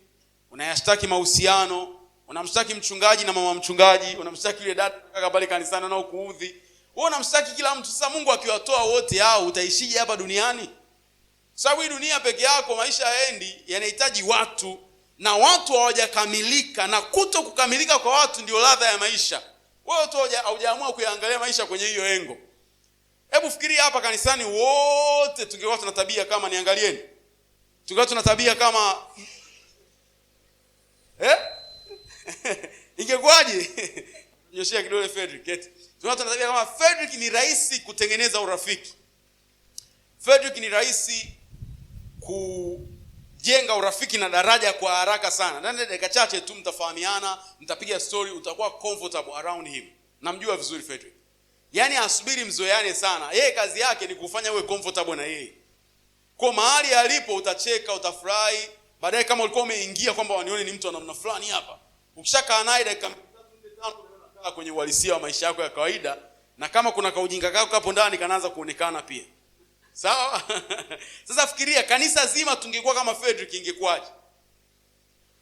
unayashtaki mahusiano, unamshtaki mchungaji na mama mchungaji, unamshtaki yule dada kaka pale kanisani na kuudhi, Wewe unamshtaki kila mtu. Sasa Mungu akiwatoa wote hao utaishije hapa duniani? Sababu hii dunia peke yako maisha yaendi, yanahitaji watu, na watu hawajakamilika, na kuto kukamilika kwa watu ndio ladha ya maisha. Wewe tu haujaamua kuangalia maisha kwenye hiyo engo. Hebu fikiria hapa kanisani wote tungekuwa tuna tabia kama, niangalieni. Tungekuwa tuna tabia kama ingekuwaje? Nyoshia kidole Frederick. Tungekuwa tuna tabia kama Frederick. Ni rahisi kutengeneza urafiki. Frederick ni rahisi kujenga urafiki na daraja kwa haraka sana. Ndani ya dakika chache tu mtafahamiana, mtapiga story, utakuwa comfortable around him. Namjua vizuri Frederick. Yaani asubiri mzoeane sana. Yeye kazi yake ni kufanya uwe comfortable na yeye. Kwa mahali alipo utacheka, utafurahi. Baadaye kama ulikuwa umeingia kwamba wanione ni mtu wa namna fulani hapa, ukishakaa naye dakika 3-5 unakaa kwenye uhalisia wa maisha yako ya kawaida, na kama kuna kaujinga kako hapo ndani kanaanza kuonekana pia. Sawa? Sasa fikiria kanisa zima tungekuwa kama Frederick ingekuwaje?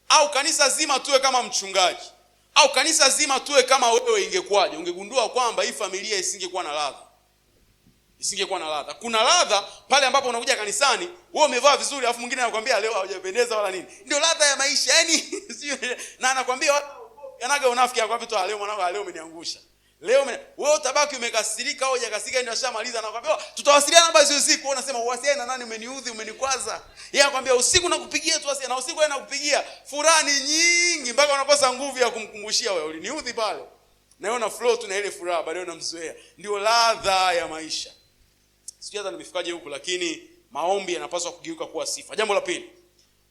Au kanisa zima tuwe kama mchungaji, au kanisa zima tuwe kama wewe ingekuwaje? Ungegundua kwamba hii familia isingekuwa na ladha. Isingekuwa na ladha. Kuna ladha pale ambapo unakuja kanisani, wewe umevaa vizuri alafu mwingine anakuambia leo haujapendeza wala nini. Ndio ladha ya maisha. Yaani na anakuambia yanaga unafiki, anakuambia tu leo mwanangu, leo umeniangusha. Leo wewe utabaki umekasirika au hujakasirika, ndio ashamaliza anakuambia tutawasiliana basi usiku. Wewe unasema uwasiliane na nani? Umeniudhi, umenikwaza. Yeye anakuambia usiku nakupigia tu asiana, na usiku yeye anakupigia furani nyingi mpaka unakosa nguvu ya kumkumbushia wewe uliniudhi pale. Na wewe una flow tu na ile furaha, baadaye unamzoea. Ndio ladha ya maisha. Sijui hata nimefikaje huku, lakini maombi yanapaswa kugeuka kuwa sifa. Jambo la pili,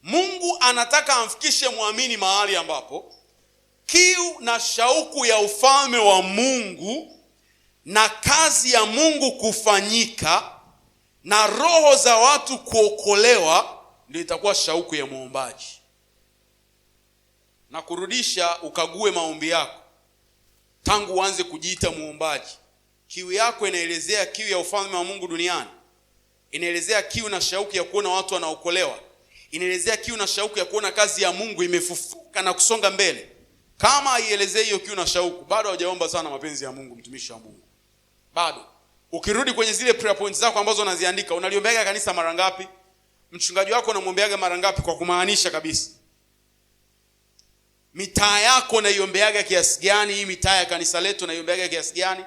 Mungu anataka amfikishe muamini mahali ambapo kiu na shauku ya ufalme wa Mungu na kazi ya Mungu kufanyika na roho za watu kuokolewa ndio itakuwa shauku ya muombaji. Na kurudisha ukague maombi yako tangu uanze kujiita muombaji. Kiu yako inaelezea kiu ya ufalme wa Mungu duniani. Inaelezea kiu na shauku ya kuona watu wanaokolewa. Inaelezea kiu na shauku ya kuona kazi ya Mungu imefufuka na kusonga mbele. Kama haielezei hiyo kiu na shauku, bado hujaomba sana mapenzi ya Mungu, mtumishi wa Mungu. Bado. Ukirudi kwenye zile prayer points zako ambazo unaziandika, unaliombeaga kanisa mara ngapi? Mchungaji wako unamwombeaga mara ngapi kwa kumaanisha kabisa? Mitaa yako unaiombeaga kiasi gani? Hii mitaa ya kanisa letu unaiombeaga kiasi gani?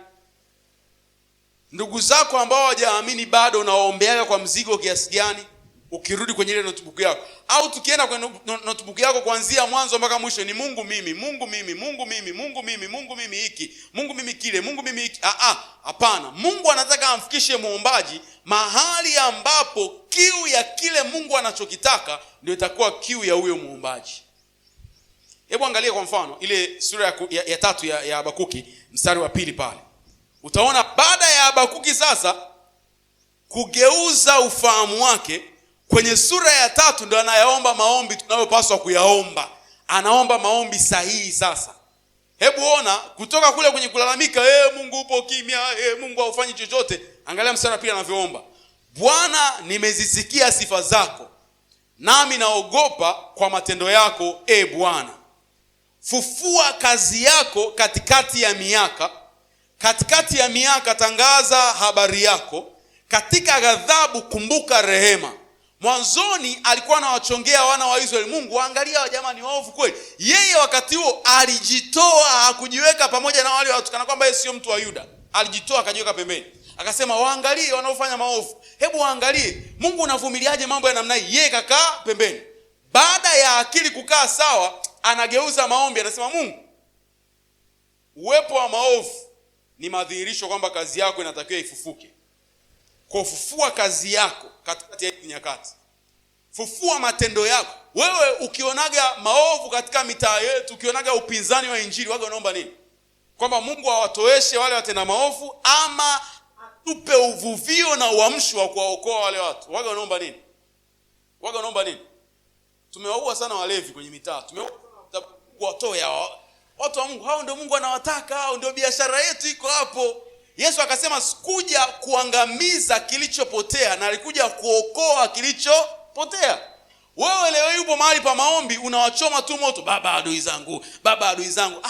Ndugu zako ambao hawajaamini bado unawaombeaga kwa mzigo kiasi gani? Ukirudi kwenye ile notebook yako, au tukienda kwenye notebook yako kuanzia mwanzo mpaka mwisho ni Mungu mimi, Mungu mimi, Mungu mimi, Mungu mimi, Mungu mimi hiki, Mungu mimi kile, Mungu mimi hiki. Hapana. Mungu anataka amfikishe muombaji mahali ambapo kiu ya kile Mungu anachokitaka ndio itakuwa kiu ya huyo muombaji. Hebu angalia kwa mfano ile sura ya 3 ya Habakuki mstari wa 2 pale. Utaona baada ya Habakuki sasa kugeuza ufahamu wake, kwenye sura ya 3 ndio anayaomba maombi tunayopaswa kuyaomba. Anaomba maombi sahihi sasa. Hebu ona kutoka kule kwenye kulalamika, Mungu upo kimya, Mungu haufanyi chochote. Angalia mstari wa 2 anavyoomba. Bwana, nimezisikia sifa zako, nami naogopa kwa matendo yako, Bwana. Fufua kazi yako katikati ya miaka. Katikati ya miaka tangaza habari yako. Katika ghadhabu kumbuka rehema. Mwanzoni alikuwa anawachongea wana wa Israeli. Mungu, angalia wa jamani waovu kweli. Yeye wakati huo alijitoa, hakujiweka pamoja na wale watu kana kwamba yeye sio mtu wa Yuda. Alijitoa akajiweka pembeni. Akasema waangalie wanaofanya maovu. Hebu waangalie. Mungu unavumiliaje mambo ya namna hii? Yeye kakaa pembeni. Baada ya akili kukaa sawa, anageuza maombi, anasema Mungu, uwepo wa maovu ni madhihirisho kwamba kazi yako inatakiwa ifufuke. Kwa fufua kazi yako katikati ya nyakati. Fufua matendo yako. Wewe ukionaga maovu katika mitaa yetu, ukionaga upinzani wa injili, waga unaomba nini? Kwamba Mungu awatoeshe wale watenda maovu ama atupe uvuvio na uamsho wa kuwaokoa wale watu? Waga unaomba nini? Waga unaomba nini? Tumewaua sana walevi kwenye mitaa. Tumewaua kuwatoa watu wa Mungu. Hao ndio Mungu anawataka, hao ndio biashara yetu iko hapo. Yesu akasema sikuja kuangamiza kilichopotea, na alikuja kuokoa kilichopotea. Wewe leo yupo mahali pa maombi unawachoma tu moto, baba adui zangu, baba adui zangu.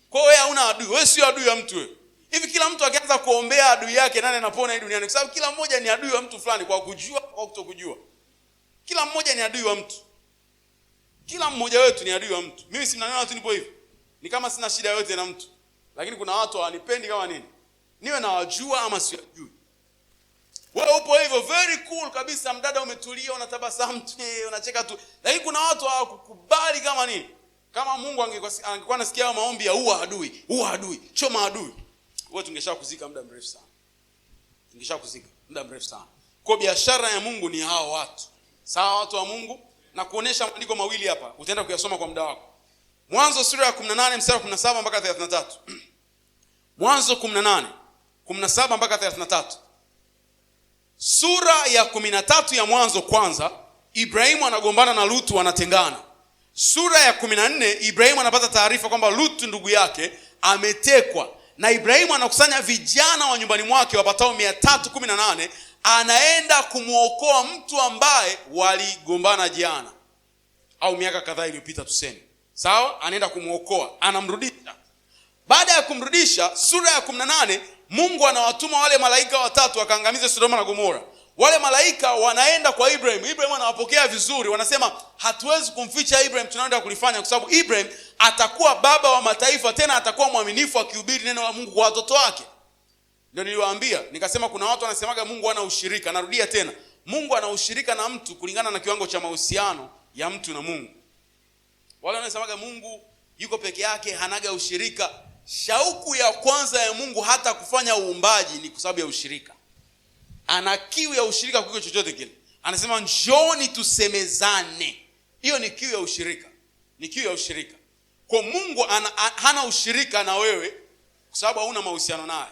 Kwa wewe hauna adui, wewe sio adui ya mtu wewe. Hivi kila mtu akianza kuombea adui yake, nani anapona hii duniani? Kwa sababu kila mmoja ni adui wa mtu fulani, kwa kujua au kutokujua. Kila mmoja ni adui wa mtu. Kila mmoja wetu ni adui wa mtu. Mimi si mnaniona tu nipo hivi. Ni kama sina shida yote na mtu. Lakini kuna watu hawanipendi kama nini? Niwe nawajua ama siwajui. Wewe upo hivyo very cool kabisa, mdada umetulia, unatabasamu, unacheka tu. Lakini kuna watu hawakukubali kama nini? Kama Mungu angekuwa anasikia maombi ya ua adui, choma adui, wewe tungeshakuzika muda mrefu sana. Tungeshakuzika muda mrefu sana. Kwa biashara ya Mungu ni hao watu. Sawa, watu wa Mungu, na kuonesha maandiko mawili hapa. Utaenda kuyasoma kwa muda wako. Mwanzo sura ya 18 mstari wa 17 mpaka 33. Mwanzo 18, 17 mpaka 33. Sura ya 13 ya Mwanzo kwanza, Ibrahimu anagombana na Lutu, wanatengana. Sura ya 14, Ibrahimu anapata taarifa kwamba Lutu ndugu yake ametekwa, na Ibrahimu anakusanya vijana wa nyumbani mwake wapatao 318, anaenda kumuokoa mtu ambaye waligombana jana au miaka kadhaa iliyopita tuseme. Sawa, anaenda kumuokoa, anamrudisha. Baada ya kumrudisha, sura ya 18, Mungu anawatuma wale malaika watatu wakaangamize Sodoma na Gomora. Wale malaika wanaenda kwa Ibrahim. Ibrahim anawapokea vizuri. Wanasema hatuwezi kumficha Ibrahim, tunaenda kulifanya, kwa sababu Ibrahim atakuwa baba wa mataifa, tena atakuwa mwaminifu akihubiri neno la Mungu kwa watoto wake. Ndio niliwaambia, nikasema kuna watu wanasemaga Mungu hana ushirika. Narudia tena, Mungu ana ushirika na mtu kulingana na kiwango cha mahusiano ya mtu na Mungu. Wale wanasemaga Mungu yuko peke yake, hanaga ushirika. Shauku ya kwanza ya Mungu hata kufanya uumbaji ni kwa sababu ya ushirika. Ana kiu ya ushirika kuliko chochote kile. Anasema njooni tusemezane. Hiyo ni kiu ya ushirika. Ni kiu ya ushirika. Kwa Mungu hana ushirika na wewe kwa sababu hauna mahusiano naye.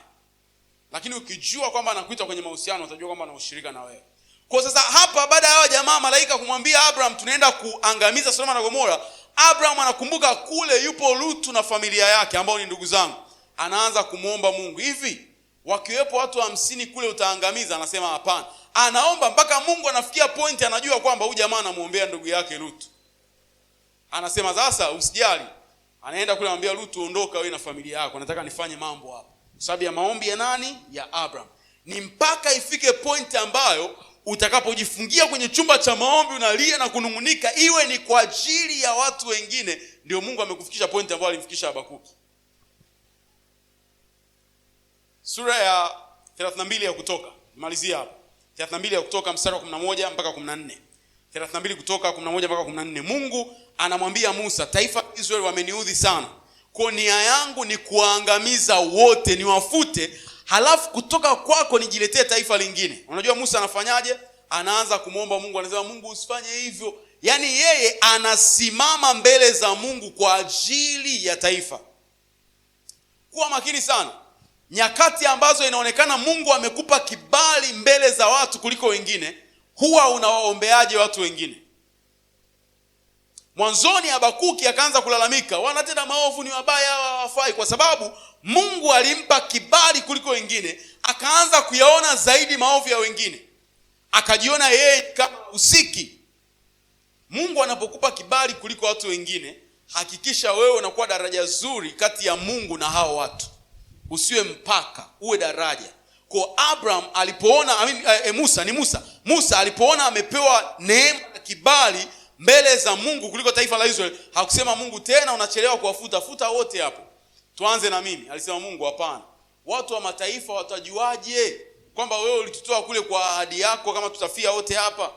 Lakini ukijua kwamba anakuita kwenye mahusiano, utajua kwamba ana ushirika na wewe. Kwa sasa hapa, baada ya hao jamaa malaika kumwambia Abraham tunaenda kuangamiza Sodoma na Gomora, Abraham anakumbuka kule yupo Lutu na familia yake ambao ni ndugu zangu. Anaanza kumuomba Mungu, hivi wakiwepo watu 50 kule utaangamiza? Anasema hapana. Anaomba mpaka Mungu anafikia point anajua kwamba huyu jamaa anamuombea ndugu yake Lutu. Anasema sasa usijali. Anaenda kule anamwambia Lutu, ondoka wewe na familia yako, nataka nifanye mambo hapa. Kwa sababu ya maombi ya nani? Ya Abraham. Ni mpaka ifike point ambayo utakapojifungia kwenye chumba cha maombi unalia na kunungunika, iwe ni kwa ajili ya watu wengine, ndio Mungu amekufikisha point ambayo alimfikisha Habakuki. Sura ya 32 ya Kutoka, nimalizia hapo. 32 ya Kutoka mstari wa 11 mpaka 14. 32 Kutoka 11 mpaka 14. Mungu anamwambia Musa, taifa la Israeli wameniudhi sana. Kwa nia yangu ni kuangamiza wote, niwafute, halafu kutoka kwako nijiletee taifa lingine. Unajua Musa anafanyaje? Anaanza kumuomba Mungu, anasema Mungu usifanye hivyo. Yaani yeye anasimama mbele za Mungu kwa ajili ya taifa. Kuwa makini sana. Nyakati ambazo inaonekana Mungu amekupa kibali mbele za watu kuliko wengine, huwa unawaombeaje watu wengine? Mwanzoni Habakuki akaanza kulalamika, wanatenda maovu, ni wabaya, hawafai, kwa sababu Mungu alimpa kibali kuliko wengine. Akaanza kuyaona zaidi maovu ya wengine, akajiona yeye kama usiki. Mungu anapokupa kibali kuliko watu wengine, hakikisha wewe unakuwa daraja zuri kati ya Mungu na hao watu. Usiwe mpaka, uwe daraja. Kwa Abraham alipoona, Musa alipoona amepewa neema na kibali mbele za Mungu kuliko taifa la Israeli, hakusema Mungu tena unachelewa kuwafuta, futa wote hapo, tuanze na mimi. Alisema Mungu hapana, watu wa mataifa watajuaje kwamba wewe ulitutoa kule kwa ahadi yako kama tutafia wote hapa?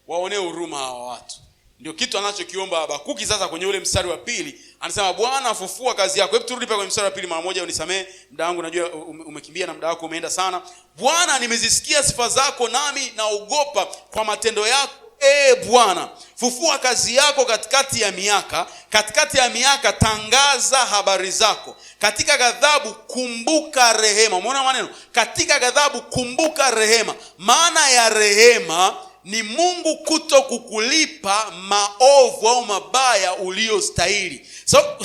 Waonee huruma hawa watu. Ndio kitu anachokiomba Habakuki sasa kwenye ule mstari wa 2. Anasema Bwana afufua kazi yako. Hebu turudi pale kwenye mstari wa 2 mara moja, unisamee muda wangu, najua umekimbia na muda wako umeenda sana. Bwana, nimezisikia sifa zako nami naogopa kwa matendo yako. Bwana, fufua kazi yako katikati ya miaka tangaza habari zako. Katika ghadhabu kumbuka rehema. Umeona maneno? Katika ghadhabu kumbuka rehema. Maana ya rehema ni Mungu kuto kukulipa maovu au mabaya uliostahili.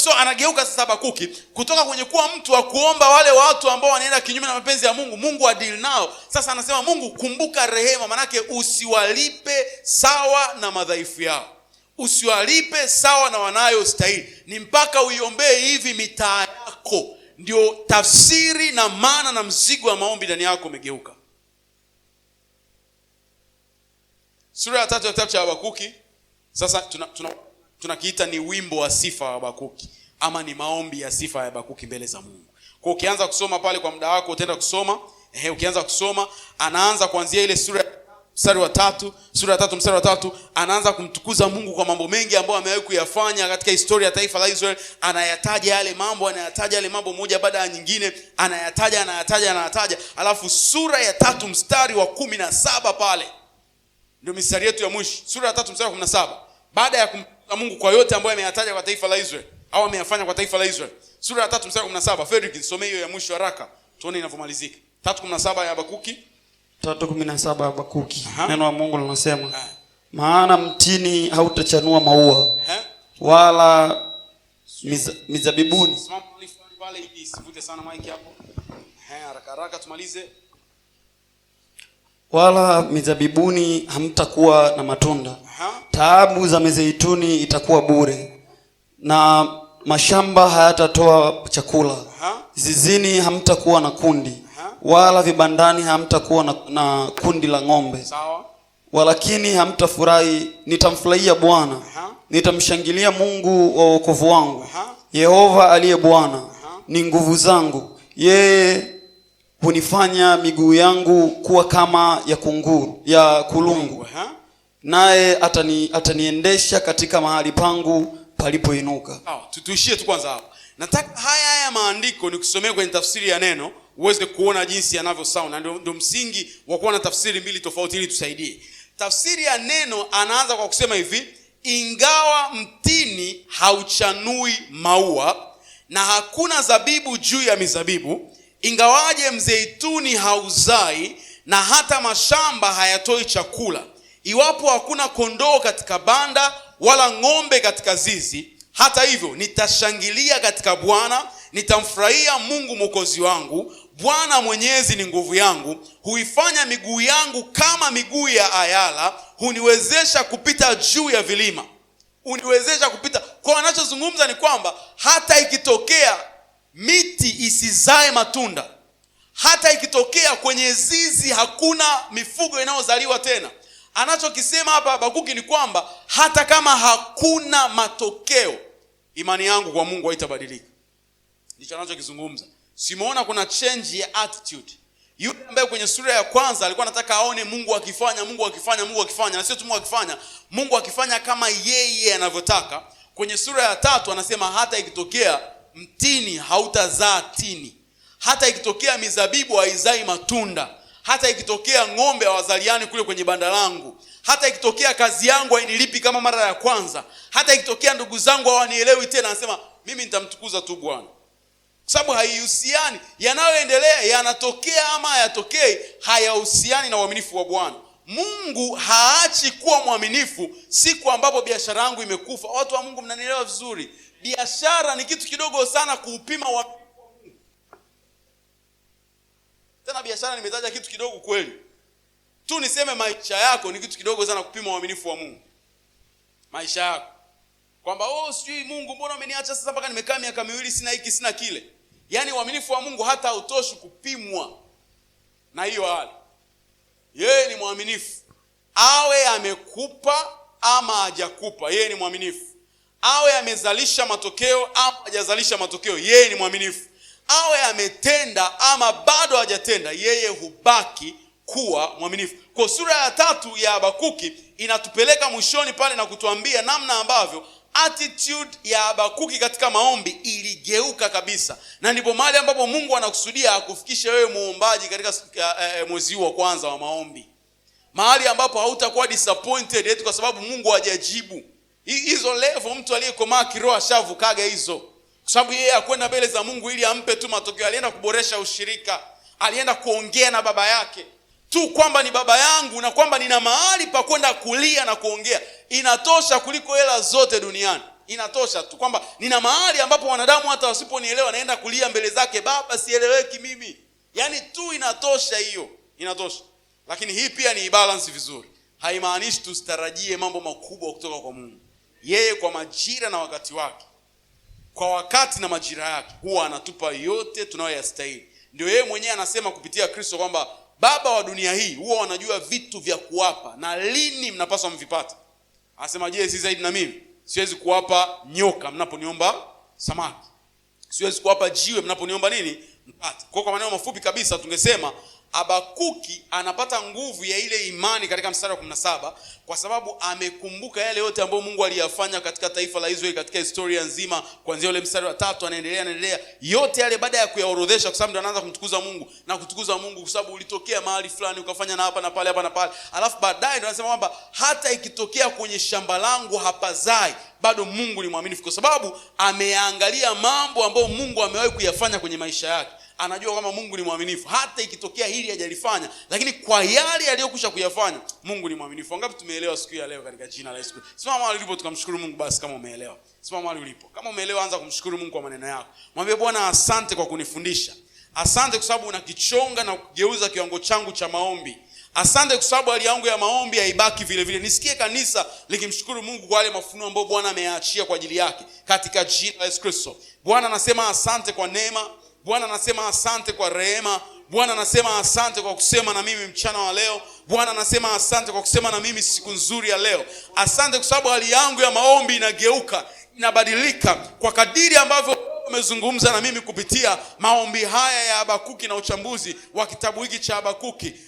So anageuka sasa Habakuki kutoka kwenye kuwa mtu wa kuomba wale watu ambao wanaenda kinyume na mapenzi ya Mungu, Mungu adili nao. Sasa anasema Mungu kumbuka rehema, manake usiwalipe sawa na madhaifu yao. Usiwalipe sawa na wanayostahili. Ni mpaka uiombee hivi mitaa yako ndio tafsiri na maana na mzigo wa maombi ndani yako umegeuka. Sura ya 3 ya kitabu cha Habakuki sasa tunakiita ni wimbo wa sifa wa Habakuki, ama ni maombi ya sifa ya Habakuki mbele za Mungu. Kwa ukianza kusoma pale kwa muda wako utaenda kusoma, ukianza kusoma anaanza kuanzia ile sura mstari wa 3, sura ya 3 mstari wa 3, anaanza kumtukuza Mungu kwa mambo mengi ambayo amewahi kuyafanya katika historia ya taifa la Israeli. Anayataja yale mambo moja baada ya nyingine, anayataja. Alafu sura ya 3 mstari wa 17 pale ndio mistari yetu ya mwisho. Sura ya 3 mstari wa 17, baada ya kumtukuza Mungu kwa yote ambayo ameyataja kwa taifa la Israeli au ameyafanya kwa taifa la Israeli. Sura ya 3 mstari wa 17, Fredrick nisomee hiyo ya mwisho haraka tuone inavyomalizika. 3:17 ya Habakuki. 3:17 Habakuki. Neno la Mungu linasema, maana mtini hautachanua maua, wala mizabibuni. Simama pale ili isivute sana mic hapo. Haraka tumalize. Wala mizabibuni hamtakuwa na matunda. Taabu za mizeituni itakuwa bure, na mashamba hayatatoa chakula. Zizini hamtakuwa na kundi, wala vibandani hamtakuwa na kundi la ng'ombe. Sawa. Walakini hamtafurahi, nitamfurahia Bwana. Nitamshangilia Mungu wa wokovu wangu. Yehova aliye Bwana ni nguvu zangu. Yeye hunifanya miguu yangu kuwa kama ya kulungu. Naye ataniendesha katika mahali pangu palipoinuka. Tuishie tu kwanza hapo. Nataka haya maandiko nikusomee kwenye tafsiri ya neno uweze kuona jinsi yanavyo sound, na ndio msingi wa kuwa na tafsiri mbili tofauti ili tusaidie. Tafsiri ya neno anaanza kwa kusema hivi: ingawa mtini hauchanui maua na hakuna zabibu juu ya mizabibu, ingawaje mzeituni hauzai na hata mashamba hayatoi chakula, iwapo hakuna kondoo katika banda wala ng'ombe katika zizi, hata hivyo nitashangilia katika Bwana, nitamfurahia Mungu mwokozi wangu. Bwana Mwenyezi ni nguvu yangu, huifanya miguu yangu kama miguu ya ayala, huniwezesha kupita juu ya vilima. Uniwezesha kupita. Kwa anachozungumza ni kwamba hata ikitokea miti isizae matunda, hata ikitokea kwenye zizi hakuna mifugo inayozaliwa tena, anachokisema hapa Habakuki ni kwamba hata kama hakuna matokeo, imani yangu kwa Mungu haitabadilika. Ndicho anachokizungumza. Simuona kuna change ya attitude. Yule ambaye kwenye sura ya kwanza alikuwa anataka aone Mungu akifanya, na sio tu Mungu akifanya kama yeye anavyotaka. Kwenye sura ya 3 anasema hata ikitokea mtini hautazaa tini, hata ikitokea mizabibu haizai matunda, hata ikitokea ng'ombe hawazaliani kule kwenye banda langu, hata ikitokea kazi yangu hainilipi kama mara ya kwanza, hata ikitokea ndugu zangu hawanielewi tena, anasema mimi nitamtukuza tu Bwana. Kwa sababu haihusiani yanayoendelea yanatokea ama hayatokei, hayahusiani na uaminifu wa Bwana. Mungu haachi kuwa mwaminifu siku ambapo biashara yangu imekufa. Watu wa Mungu mnanielewa vizuri. Biashara ni kitu kidogo sana kuupima uaminifu wa Mungu. Tena biashara nimetaja kitu kidogo kweli. Tu niseme maisha yako ni kitu kidogo sana kupima uaminifu wa Mungu. Maisha yako. Kwamba sijui Mungu mbona umeniacha sasa mpaka nimekaa miaka 2 sina hiki sina kile. Yaani uaminifu wa Mungu hata hautoshi kupimwa na hiyo hali. Yeye ni mwaminifu. Awe amekupa ama hajakupa, yeye ni mwaminifu. Awe amezalisha matokeo ama hajazalisha matokeo, yeye ni mwaminifu. Awe ametenda ama bado hajatenda, yeye hubaki kuwa mwaminifu. Kwa sura ya 3 ya Habakuki inatupeleka mwishoni pale na kutuambia namna ambavyo attitude ya Habakuki katika maombi iligeuka kabisa. Na ndipo mahali ambapo Mungu anakusudia akufikishe wewe muombaji katika mwezi wa kwanza wa maombi. Mahali ambapo hautakuwa disappointed eti kwa sababu Mungu hajajibu. Hizo level mtu aliyekomaa kiroho ashavukaga hizo. Kwa sababu yeye akwenda mbele za Mungu ili ampe tu matokeo. Alienda kuboresha ushirika, alienda kuongea na baba yake. Tu kwamba ni baba yangu na kwamba nina mahali pa kwenda kulia na kuongea, inatosha kuliko hela zote duniani. Inatosha tu kwamba nina mahali ambapo wanadamu hata wasiponielewa naenda kulia mbele zake, baba sieleweki mimi. Yaani tu inatosha hiyo. Inatosha. Lakini hii pia ni balance vizuri. Haimaanishi tusitarajie mambo makubwa kutoka kwa Mungu. Yeye kwa majira na wakati wake kwa wakati na majira yake huwa anatupa yote tunayoyastahili. Ndio yeye mwenyewe anasema kupitia Kristo kwamba baba wa dunia hii huwa wanajua vitu vya kuwapa na lini mnapaswa mvipate. Anasema, je, si zaidi na mimi? Siwezi kuwapa nyoka mnaponiomba samaki, siwezi kuwapa jiwe mnaponiomba nini? Mkate. Kwa maneno mafupi kabisa tungesema Habakuki anapata nguvu ya ile imani katika mstari wa 17 kwa sababu amekumbuka yale yote ambayo Mungu aliyafanya katika taifa la Israeli katika historia nzima. Kuanzia ule mstari wa 3 anaendelea yote yale, baada ya kuyaorodhesha, kwa sababu ndio anaanza kumtukuza Mungu na kutukuza Mungu kwa sababu ulitokea mahali fulani ukafanya na hapa na pale, hapa na pale. Alafu baadaye ndio anasema kwamba hata ikitokea kwenye shamba langu hapazai, bado Mungu ni mwaminifu, kwa sababu ameangalia mambo ambayo Mungu amewahi kuyafanya kwenye maisha yake. Anajua kama Mungu ni mwaminifu, hata ikitokea hili hajalifanya, lakini kwa yale aliyokwisha kuyafanya Mungu ni mwaminifu. Wangapi tumeelewa siku ya leo katika jina la Yesu? Simama mahali ulipo tukamshukuru Mungu. Basi kama umeelewa, simama mahali ulipo. Kama umeelewa, anza kumshukuru Mungu kwa maneno yako. Mwambie, Bwana asante kwa kunifundisha. Asante kwa sababu unakichonga na kugeuza kiwango changu cha maombi. Asante kwa sababu hali yangu ya maombi haibaki vile vile. Nisikie kanisa likimshukuru Mungu kwa wale mafunuo ambayo Bwana ameyaachia kwa ajili yake katika jina la Yesu Kristo. Bwana anasema asante kwa neema. Bwana anasema asante kwa rehema. Bwana anasema asante kwa kusema na mimi mchana wa leo. Bwana anasema asante kwa kusema na mimi siku nzuri ya leo. Asante kwa sababu hali yangu ya maombi inageuka, inabadilika kwa kadiri ambavyo umezungumza na mimi kupitia maombi haya ya Habakuki na uchambuzi wa kitabu hiki cha Habakuki.